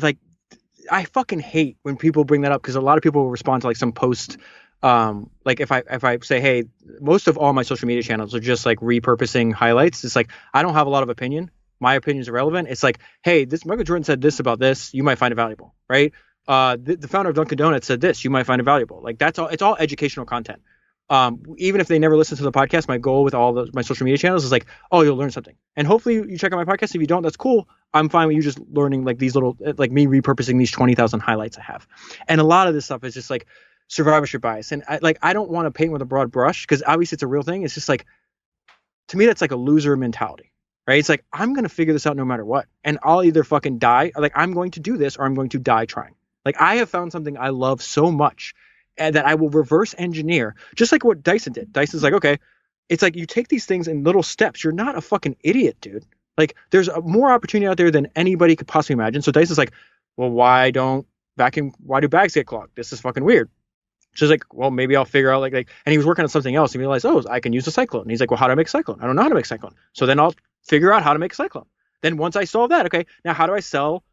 I fucking hate when people bring that up, because a lot of people will respond to like some post. Like if I say, hey, most of all my social media channels are just like repurposing highlights. It's like, I don't have a lot of opinion. My opinion is irrelevant. It's like, hey, this Michael Jordan said this about this. You might find it valuable, right? The founder of Dunkin' Donuts said this. You might find it valuable. Like, that's all. It's all educational content. Even if they never listen to the podcast, my goal with all my social media channels is like, oh, you'll learn something. And hopefully you check out my podcast. If you don't, that's cool. I'm fine with you just learning like these little, like me repurposing these 20,000 highlights I have. And a lot of this stuff is just like survivorship bias. And I don't want to paint with a broad brush, because obviously it's a real thing. It's just like, to me, that's like a loser mentality, right? It's like, I'm going to figure this out no matter what. And I'll either fucking die, like I'm going to do this, or I'm going to die trying. Like, I have found something I love so much, and that I will reverse engineer, just like what Dyson did. Dyson's like, okay, it's like you take these things in little steps. You're not a fucking idiot, dude. Like, there's more opportunity out there than anybody could possibly imagine. So Dyson's like, well, why do bags get clogged? This is fucking weird. So he's like, well, maybe I'll figure out like, and he was working on something else and he realized, oh, I can use a cyclone. And he's like, well, how do I make a cyclone? I don't know how to make a cyclone. So then I'll figure out how to make a cyclone. Then once I solve that, okay, now how do I sell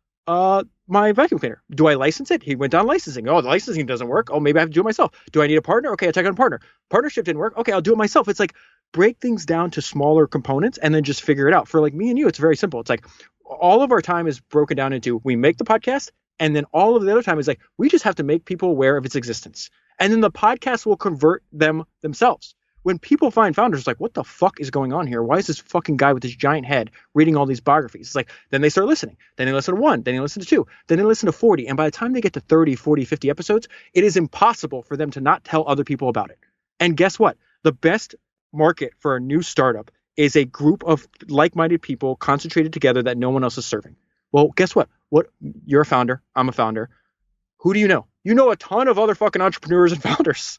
my vacuum cleaner? Do I license it? He went down licensing. Oh, the licensing doesn't work. Oh, maybe I have to do it myself. Do I need a partner? Okay, I'll check on a partner. Partnership didn't work. Okay, I'll do it myself. It's like, break things down to smaller components and then just figure it out. For like me and you, it's very simple. It's like all of our time is broken down into, we make the podcast, and then all of the other time is like, we just have to make people aware of its existence. And then the podcast will convert them themselves. When people find founders, it's like, what the fuck is going on here? Why is this fucking guy with this giant head reading all these biographies? It's like, then they start listening. Then they listen to 1. Then they listen to 2. Then they listen to 40. And by the time they get to 30, 40, 50 episodes, it is impossible for them to not tell other people about it. And guess what? The best market for a new startup is a group of like-minded people concentrated together that no one else is serving. Well, guess what? You're a founder. I'm a founder. Who do you know? You know a ton of other fucking entrepreneurs and founders.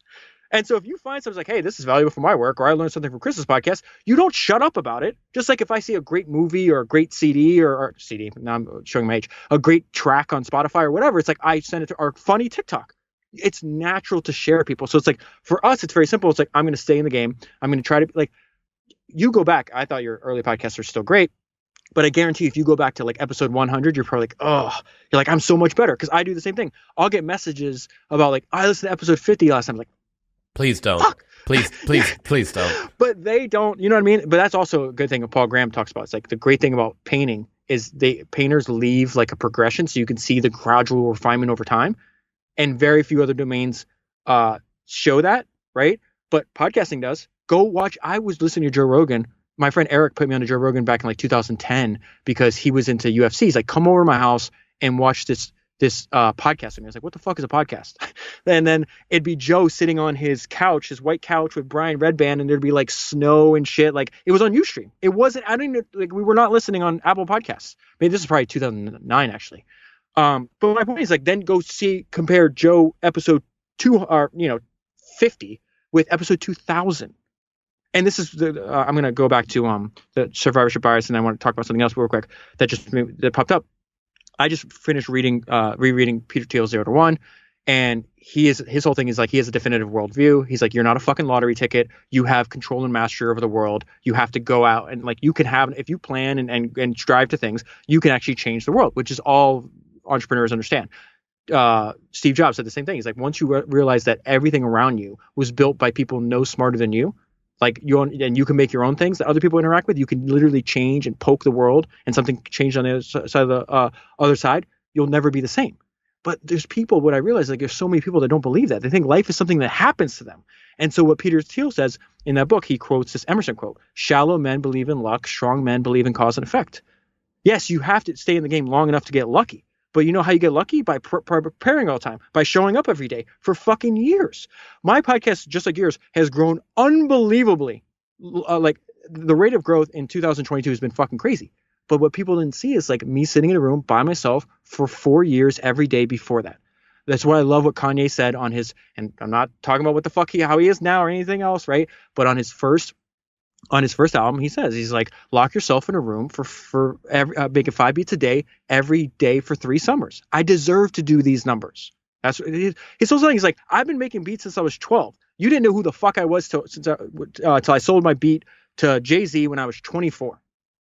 And so if you find something like, hey, this is valuable for my work, or I learned something from Chris's podcast, you don't shut up about it. Just like if I see a great movie or a great CD or CD, now I'm showing my age, a great track on Spotify or whatever, it's like I send it to our funny TikTok. It's natural to share people. So it's like, for us, it's very simple. It's like, I'm going to stay in the game. I'm going to try to, like, you go back. I thought your early podcasts are still great. But I guarantee if you go back to like episode 100, you're probably like, oh, you're like, I'm so much better. Because I do the same thing. I'll get messages about like, I listened to episode 50 last time. I'm like, please don't. Fuck. Please don't. But they don't, you know what I mean? But that's also a good thing that Paul Graham talks about. It's like the great thing about painting is painters leave like a progression so you can see the gradual refinement over time. And very few other domains show that, right? But podcasting does. Go watch. I was listening to Joe Rogan. My friend Eric put me on to Joe Rogan back in like 2010 because he was into UFC. He's like, come over to my house and watch this podcast with me. I was like, what the fuck is a podcast? And then it'd be Joe sitting on his couch, his white couch with Brian Redband, and there'd be like snow and shit. Like it was on Ustream. It wasn't, I didn't like, we were not listening on Apple Podcasts. Maybe this is probably 2009 actually. But my point is like, then go compare Joe episode 50 with episode 2000. And this is I'm going to go back to the survivorship bias, and I want to talk about something else real quick that popped up. I just finished rereading Peter Thiel's 0 to 1, and his whole thing is like he has a definitive worldview. He's like, you're not a fucking lottery ticket. You have control and mastery over the world. You have to go out and like you can have, if you plan and strive to things, you can actually change the world, which is all entrepreneurs understand. Steve Jobs said the same thing. He's like, once you realize that everything around you was built by people no smarter than you, like and you can make your own things that other people interact with. You can literally change and poke the world, and something changed on the other side of the other side. You'll never be the same. But there's people. What I realize, like, there's so many people that don't believe that. They think life is something that happens to them. And so what Peter Thiel says in that book, he quotes this Emerson quote: "Shallow men believe in luck. Strong men believe in cause and effect." Yes, you have to stay in the game long enough to get lucky. But you know how you get lucky? By preparing all the time, by showing up every day for fucking years. My podcast, just like yours, has grown unbelievably. Like the rate of growth in 2022 has been fucking crazy. But what people didn't see is like me sitting in a room by myself for 4 years every day before that. That's why I love what Kanye said on his, and I'm not talking about what the fuck how he is now or anything else, right? But on his first album, he says, he's like, lock yourself in a room for making 5 beats a day, every day for 3 summers. I deserve to do these numbers. That's what he's also saying. He's like, I've been making beats since I was 12. You didn't know who the fuck I was till I sold my beat to Jay-Z when I was 24.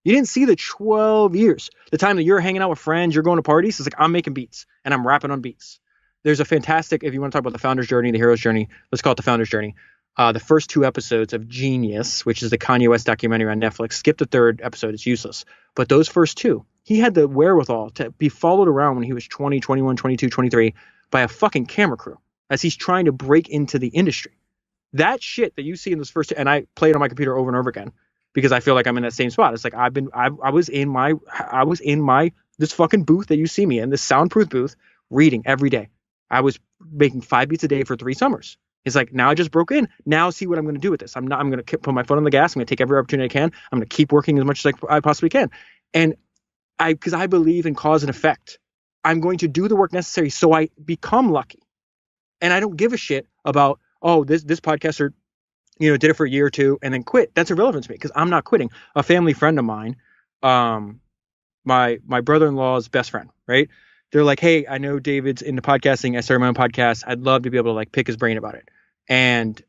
You didn't see the 12 years, the time that you're hanging out with friends, you're going to parties. It's like, I'm making beats and I'm rapping on beats. There's a fantastic, if you want to talk about the founder's journey, the hero's journey, let's call it the founder's journey. The first 2 episodes of Genius, which is the Kanye West documentary on Netflix, skip the 3rd episode. It's useless. But those first 2, he had the wherewithal to be followed around when he was 20, 21, 22, 23 by a fucking camera crew as he's trying to break into the industry. That shit that you see in those first 2, and I play it on my computer over and over again because I feel like I'm in that same spot. It's like I was in my this fucking booth that you see me in, this soundproof booth, reading every day. I was making 5 beats a day for 3 summers. It's like, now I just broke in. Now see what I'm going to do with this. I'm going to put my foot on the gas. I'm going to take every opportunity I can. I'm going to keep working as much as I possibly can. And because I believe in cause and effect, I'm going to do the work necessary so I become lucky. And I don't give a shit about, oh, this podcaster, did it for a year or 2 and then quit. That's irrelevant to me because I'm not quitting. A family friend of mine, my brother-in-law's best friend, right? They're like, hey, I know David's into podcasting. I started my own podcast. I'd love to be able to like pick his brain about it. And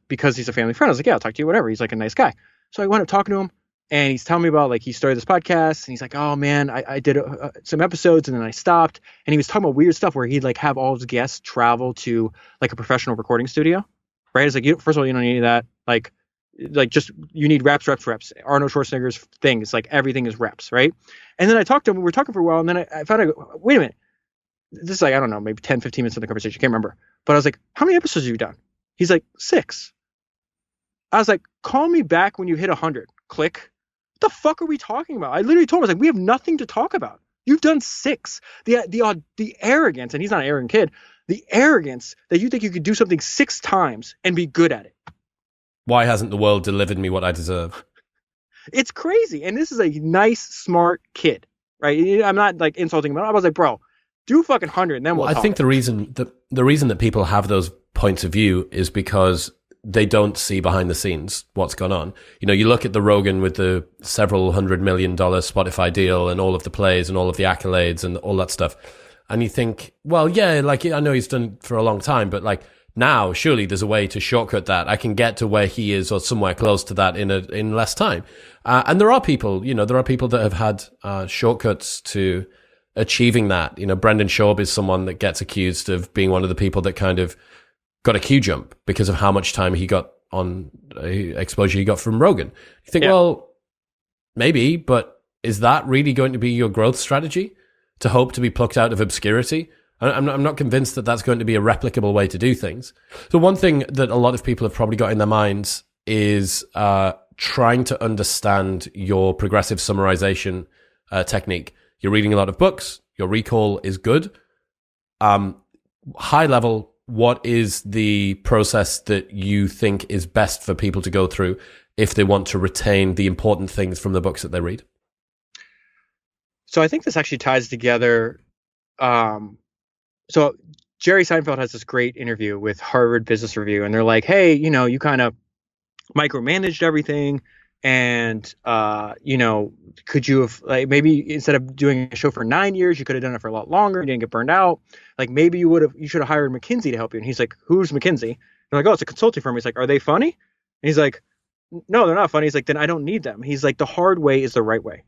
because he's a family friend, I was like, yeah, I'll talk to you, whatever. He's like a nice guy. So I went up talking to him, and he's telling me about like he started this podcast, and he's like, oh man, I did some episodes and then I stopped. And he was talking about weird stuff where he'd like have all his guests travel to like a professional recording studio, right? It's like, first of all, you don't need that. Like just you need reps. Arnold Schwarzenegger's thing is like everything is reps, right? And then I talked to him. We were talking for a while, and then I found out, wait a minute. This is like, I don't know, maybe 10, 15 minutes of the conversation. I can't remember. But I was like, how many episodes have you done? He's like, 6. I was like, call me back when you hit 100. Click. What the fuck are we talking about? I literally told him, I was like, we have nothing to talk about. You've done 6. The arrogance, and he's not an arrogant kid, the arrogance that you think you could do something 6 times and be good at it. Why hasn't the world delivered me what I deserve? It's crazy. And this is a nice, smart kid, right? I'm not like insulting him. I was like, bro, do fucking 100 and then we'll talk. I think the reason that the reason that people have those points of view is because they don't see behind the scenes what's gone on. You look at the Rogan with the several $100 million Spotify deal and all of the plays and all of the accolades and all that stuff. And you think, well, yeah, like, I know he's done it for a long time, but like now surely there's a way to shortcut that. I can get to where he is or somewhere close to that in less time. And there are people, that have had shortcuts to achieving that. Brendan Schaub is someone that gets accused of being one of the people that kind of got a Q jump because of how much time he got on exposure he got from Rogan. You think, well, maybe, but is that really going to be your growth strategy? To hope to be plucked out of obscurity? I'm not convinced that that's going to be a replicable way to do things. So one thing that a lot of people have probably got in their minds is trying to understand your progressive summarization technique. You're reading a lot of books. Your recall is good. High level, what is the process that you think is best for people to go through if they want to retain the important things from the books that they read? So I think this actually ties together. So Jerry Seinfeld has this great interview with Harvard Business Review, and they're like, hey, you kind of micromanaged everything. And, could you have, like, maybe instead of doing a show for 9 years, you could have done it for a lot longer. You didn't get burned out. Like, maybe you should have hired McKinsey to help you. And he's like, who's McKinsey? They're like, oh, it's a consulting firm. He's like, are they funny? And he's like, no, they're not funny. He's like, then I don't need them. He's like, the hard way is the right way.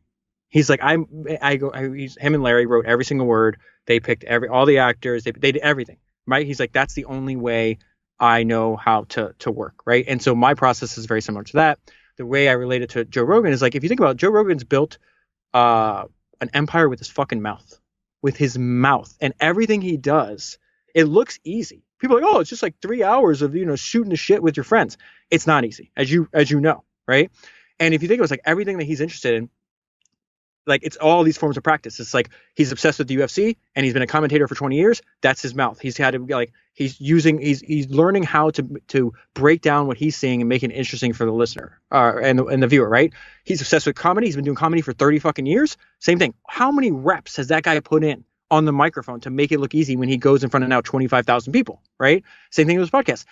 He's like, him and Larry wrote every single word. They picked all the actors. They did everything, right? He's like, that's the only way I know how to work, right? And so my process is very similar to that. The way I relate it to Joe Rogan is like, if you think about it, Joe Rogan's built an empire with his fucking mouth, and everything he does, it looks easy. People are like, oh, it's just like 3 hours of, shooting the shit with your friends. It's not easy, as you know, right? And if you think it was like everything that he's interested in, like, it's all these forms of practice. It's like he's obsessed with the UFC and he's been a commentator for 20 years. That's his mouth. He's had to he's learning how to break down what he's seeing and make it interesting for the listener and the viewer, right? He's obsessed with comedy. He's been doing comedy for 30 fucking years. Same thing. How many reps has that guy put in on the microphone to make it look easy when he goes in front of now 25,000 people, right? Same thing with his podcast.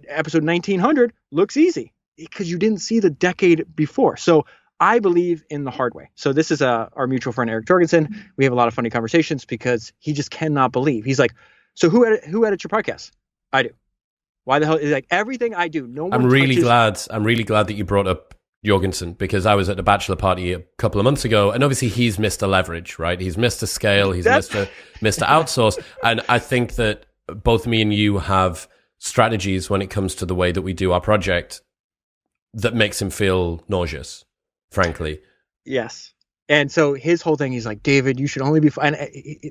Episode 1900 looks easy because you didn't see the decade before. So I believe in the hard way. So this is our mutual friend, Eric Jorgensen. We have a lot of funny conversations because he just cannot believe. He's like, so who edits your podcast? I do. Why the hell? Is like everything I do. No one. I'm really glad that you brought up Jorgensen, because I was at a bachelor party a couple of months ago, and obviously he's Mr. Leverage, right? He's Mr. Scale. He's Mr. Outsource. And I think that both me and you have strategies when it comes to the way that we do our project that makes him feel nauseous, frankly. Yes. And so his whole thing, he's like, David, you should only be fine.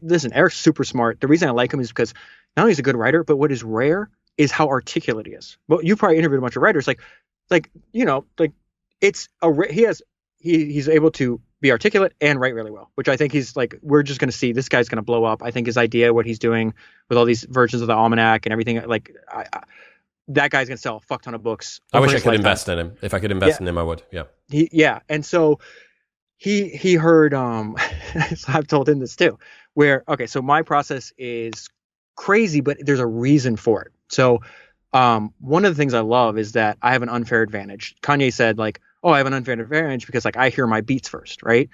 Listen, Eric's super smart. The reason I like him is because not only is he a good writer, but what is rare is how articulate he is. Well, you probably interviewed a bunch of writers, he's able to be articulate and write really well, which I think he's like, we're just going to see this guy's going to blow up. I think his idea, what he's doing with all these versions of the almanac and everything, like that guy's going to sell a fuck ton of books. I wish I could invest in him. If I could invest in him, I would. Yeah. And so he heard, so I've told him this too, so my process is crazy, but there's a reason for it. So one of the things I love is that I have an unfair advantage. Kanye said like, oh, I have an unfair advantage because like I hear my beats first, right?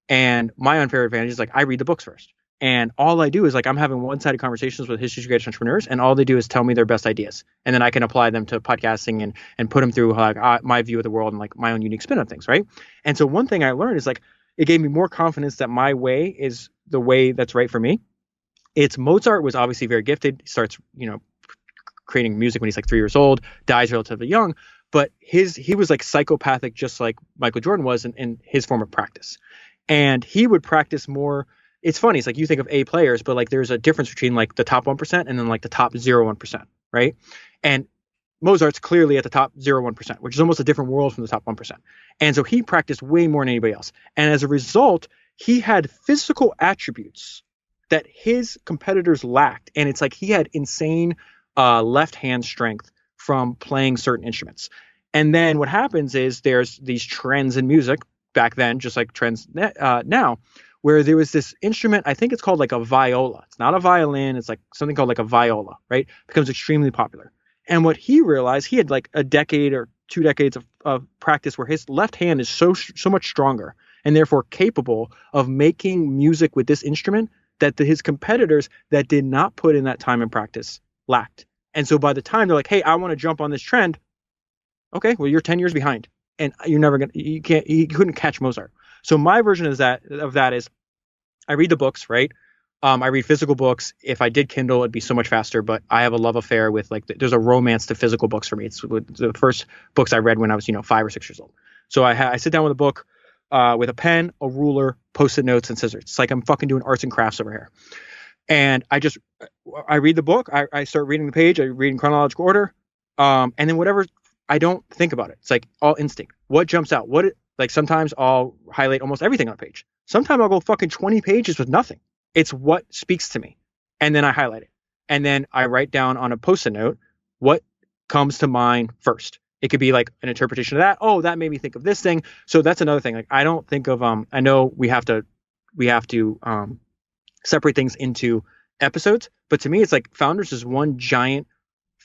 And my unfair advantage is like I read the books first. And all I do is like I'm having one-sided conversations with history graduate entrepreneurs, and all they do is tell me their best ideas, and then I can apply them to podcasting and put them through like my view of the world and like my own unique spin on things, right? And so one thing I learned is like it gave me more confidence that my way is the way that's right for me. It's Mozart was obviously very gifted. He starts creating music when he's like 3 years old, dies relatively young, but he was like psychopathic, just like Michael Jordan was in his form of practice, and he would practice more. It's funny. It's like you think of A players, but like there's a difference between like the top 1% and then like the top 0.1%, right? And Mozart's clearly at the top 0.1%, which is almost a different world from the top 1%. And so he practiced way more than anybody else. And as a result, he had physical attributes that his competitors lacked. And it's like he had insane left hand strength from playing certain instruments. And then what happens is there's these trends in music back then, just like trends now, where there was this instrument, I think it's called like a viola. It's not a violin. It's like something called like a viola, right? Becomes extremely popular. And what he realized, he had like a decade or 2 decades of practice where his left hand is so much stronger and therefore capable of making music with this instrument that his competitors that did not put in that time and practice lacked. And so by the time they're like, hey, I want to jump on this trend. Okay, well, you're 10 years behind and you couldn't catch Mozart. So my version of that is I read the books, right? I read physical books. If I did Kindle, it'd be so much faster, but I have a love affair with like, there's a romance to physical books for me. It's the first books I read when I was, 5 or 6 years old. So I sit down with a book, with a pen, a ruler, Post-it notes, and scissors. It's like I'm fucking doing arts and crafts over here. And I read the book. I start reading the page. I read in chronological order. And then whatever, I don't think about it. It's like all instinct. What jumps out? Like sometimes I'll highlight almost everything on a page. Sometimes I'll go fucking 20 pages with nothing. It's what speaks to me. And then I highlight it. And then I write down on a Post-it note what comes to mind first. It could be like an interpretation of that. Oh, that made me think of this thing. So that's another thing. Like I don't think of I know we have to separate things into episodes, but to me it's like Founders is one giant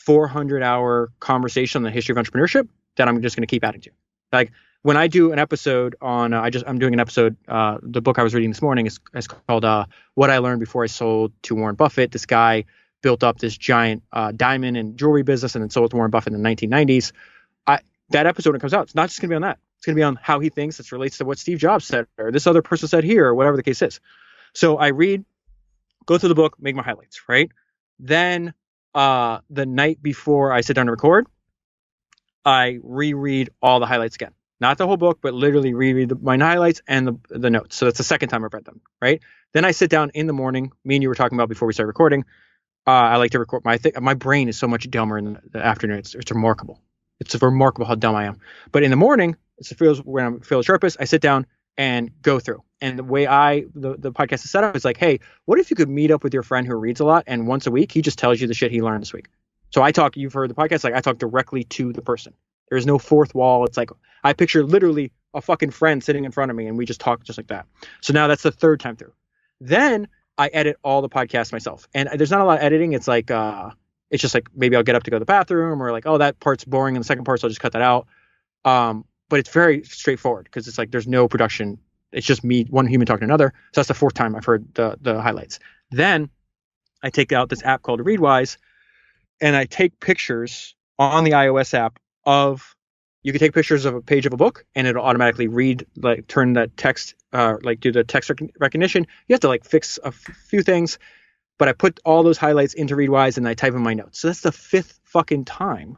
400-hour conversation on the history of entrepreneurship that I'm just going to keep adding to. Like when I do an episode on, I'm doing an episode. The book I was reading this morning is called "What I Learned Before I Sold to Warren Buffett." This guy built up this giant diamond and jewelry business and then sold it to Warren Buffett in the 1990s. That episode when it comes out, it's not just going to be on that. It's going to be on how he thinks this relates to what Steve Jobs said or this other person said here or whatever the case is. So I read, go through the book, make my highlights, right? Then the night before I sit down to record, I reread all the highlights again. Not the whole book, but literally reread my highlights and the notes. So that's the second time I've read them, right? Then I sit down in the morning. Me and you were talking about before we started recording. I like to record my brain is so much dumber in the afternoon. It's remarkable. It's remarkable how dumb I am. But in the morning, when I'm feeling sharpest, I sit down and go through. And the way the podcast is set up is like, hey, what if you could meet up with your friend who reads a lot and once a week he just tells you the shit he learned this week? So you've heard the podcast, like I talk directly to the person. There's no fourth wall. It's like I picture literally a fucking friend sitting in front of me and we just talk just like that. So now that's the third time through. Then I edit all the podcasts myself. And there's not a lot of editing. It's like it's just like maybe I'll get up to go to the bathroom or like, oh, that part's boring and the second part, so I'll just cut that out. But it's very straightforward because it's like there's no production. It's just me, one human talking to another. So that's the fourth time I've heard the highlights. Then I take out this app called Readwise and I take pictures on the iOS app you can take pictures of a page of a book and it'll automatically read, like turn that text, like do the text recognition. You have to like fix a few things. But I put all those highlights into Readwise and I type in my notes. So that's the fifth fucking time.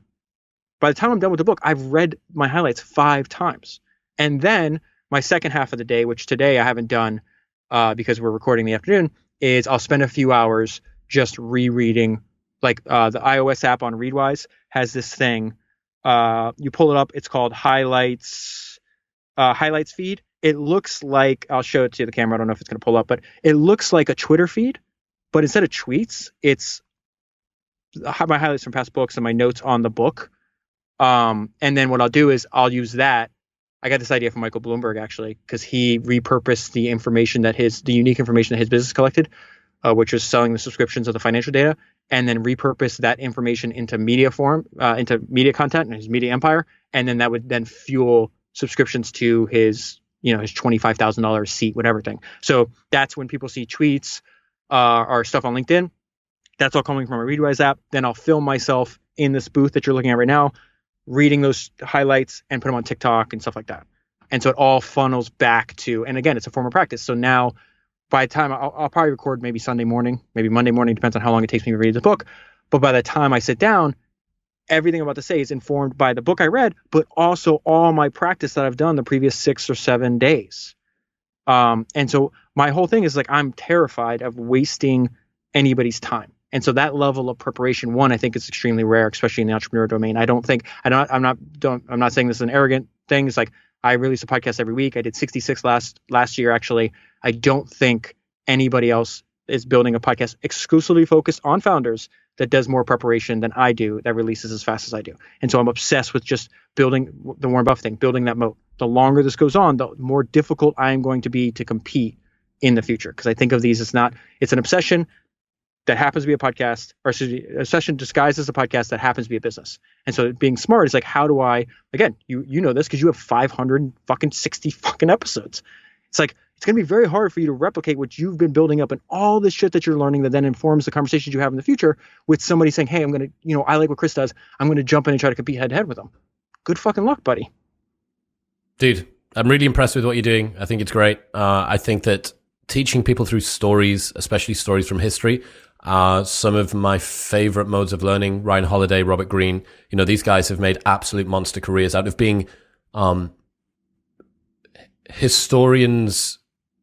By the time I'm done with the book, I've read my highlights 5 times. And then my second half of the day, which today I haven't done because we're recording in the afternoon, is I'll spend a few hours just rereading. Like the iOS app on Readwise has this thing. You pull it up. It's called Highlights feed. It looks like, I'll show it to the camera. I don't know if it's going to pull up, but it looks like a Twitter feed. But instead of tweets, it's my highlights from past books and my notes on the book. And then what I'll do is I'll use that. I got this idea from Michael Bloomberg, actually, because he repurposed the information the unique information that his business collected, which was selling the subscriptions of the financial data, and then repurpose that information into media form, into media content and his media empire. And then that would then fuel subscriptions to his $25,000 seat, whatever thing. So that's when people see tweets, or stuff on LinkedIn. That's all coming from a Readwise app. Then I'll film myself in this booth that you're looking at right now, reading those highlights and put them on TikTok and stuff like that. And so it all funnels back to, and again, it's a form of practice. So now by the time I'll probably record maybe Sunday morning, maybe Monday morning, depends on how long it takes me to read the book. But by the time I sit down, everything I'm about to say is informed by the book I read, but also all my practice that I've done the previous 6 or 7 days. And so my whole thing is like, I'm terrified of wasting anybody's time. And so that level of preparation, I think is extremely rare, especially in the entrepreneur domain. I'm not saying this is an arrogant thing. It's like, I release a podcast every week. I did 66 last year, actually. I don't think anybody else is building a podcast exclusively focused on founders that does more preparation than I do, that releases as fast as I do. And so I'm obsessed with just building the Warren Buffett thing, building that moat. The longer this goes on, the more difficult I am going to be to compete in the future. Because I think of these as it's an obsession that happens to be a podcast, or a session disguised as a podcast that happens to be a business. And so being smart is like, how do I, again, you know this because you have 560 fucking episodes. It's like, it's going to be very hard for you to replicate what you've been building up and all this shit that you're learning that then informs the conversations you have in the future with somebody saying, hey, I'm going to, I like what Chris does. I'm going to jump in and try to compete head to head with them. Good fucking luck, buddy. Dude, I'm really impressed with what you're doing. I think it's great. I think that teaching people through stories, especially stories from history, some of my favorite modes of learning. Ryan Holiday, Robert Greene, these guys have made absolute monster careers out of being historians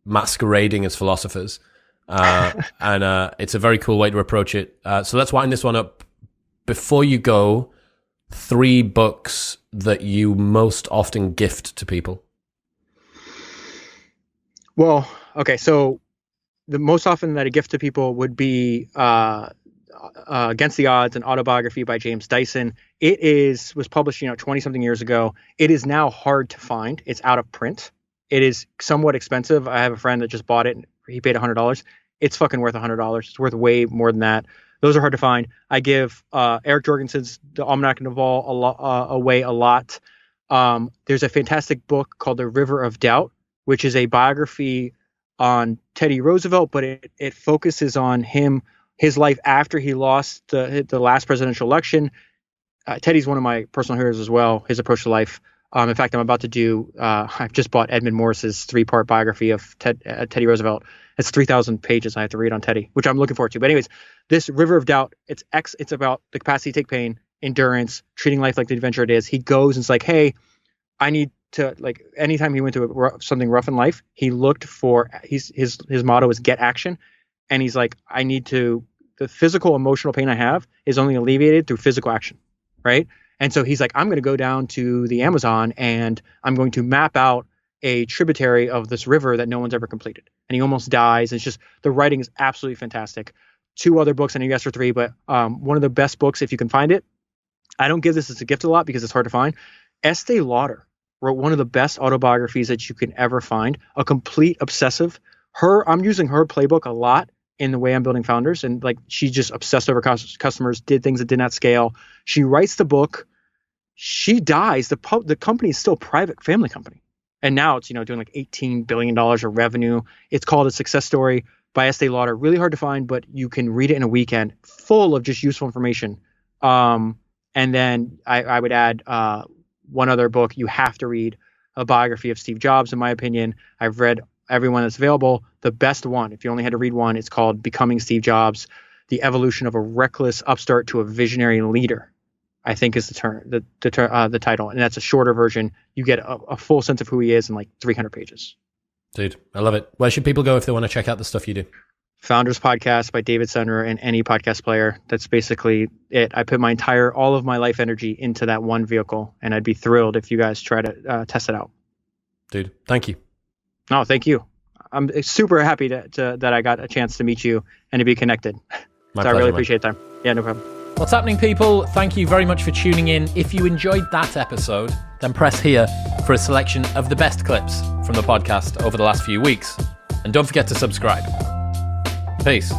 masquerading as philosophers. And it's a very cool way to approach it. So let's wind this one up. Before you go, 3 books that you most often gift to people. Well, okay, so the most often that I gift to people would be Against the Odds, an autobiography by James Dyson. It was published 20 something years ago. It is now hard to find. It's out of print. It is somewhat expensive. I have a friend that just bought it. He paid $100. It's fucking worth $100. It's worth way more than that. Those are hard to find. I give Eric Jorgensen's The Almanac Naval away a lot. There's a fantastic book called The River of Doubt, which is a biography on Teddy Roosevelt, but it focuses on his life after he lost the last presidential election. Teddy's one of my personal heroes as well, his approach to life. In fact, I'm about to do, I've just bought Edmund Morris's 3-part biography of Teddy Roosevelt. It's 3,000 pages I have to read on Teddy, which I'm looking forward to. But anyways, this River of Doubt, it's about the capacity to take pain, endurance, treating life like the adventure it is. He goes and it's like, hey, I need to, like, anytime he went through something rough in life, he looked for, his motto is get action. And he's like, the physical, emotional pain I have is only alleviated through physical action, right? And so he's like, I'm going to go down to the Amazon and I'm going to map out a tributary of this river that no one's ever completed. And he almost dies. It's just, the writing is absolutely fantastic. 2 other books, I know you asked for 3, but one of the best books, if you can find it, I don't give this as a gift a lot because it's hard to find. Estee Lauder wrote one of the best autobiographies that you can ever find, a complete obsessive. I'm using her playbook a lot in the way I'm building founders. And like, she just obsessed over customers, did things that did not scale. She writes the book. She dies. The company is still a private family company. And now it's, doing like $18 billion of revenue. It's called A Success Story by Estee Lauder. Really hard to find, but you can read it in a weekend, full of just useful information. And then I would add one other book you have to read, a biography of Steve Jobs, in my opinion. I've read everyone that's available. The best one, if you only had to read one, it's called Becoming Steve Jobs, The Evolution of a Reckless Upstart to a Visionary Leader, I think is the title. And that's a shorter version. You get a full sense of who he is in like 300 pages. Dude, I love it. Where should people go if they want to check out the stuff you do? Founders Podcast by David Senra in any podcast player. That's basically it. I put all of my life energy into that one vehicle, and I'd be thrilled if you guys try to test it out. Dude, thank you. No, thank you. I'm super happy that I got a chance to meet you and to be connected. My so pleasure, I really man. appreciate the time. Yeah, no problem. What's happening, people? Thank you very much for tuning in. If you enjoyed that episode, then press here for a selection of the best clips from the podcast over the last few weeks. And don't forget to subscribe. Peace.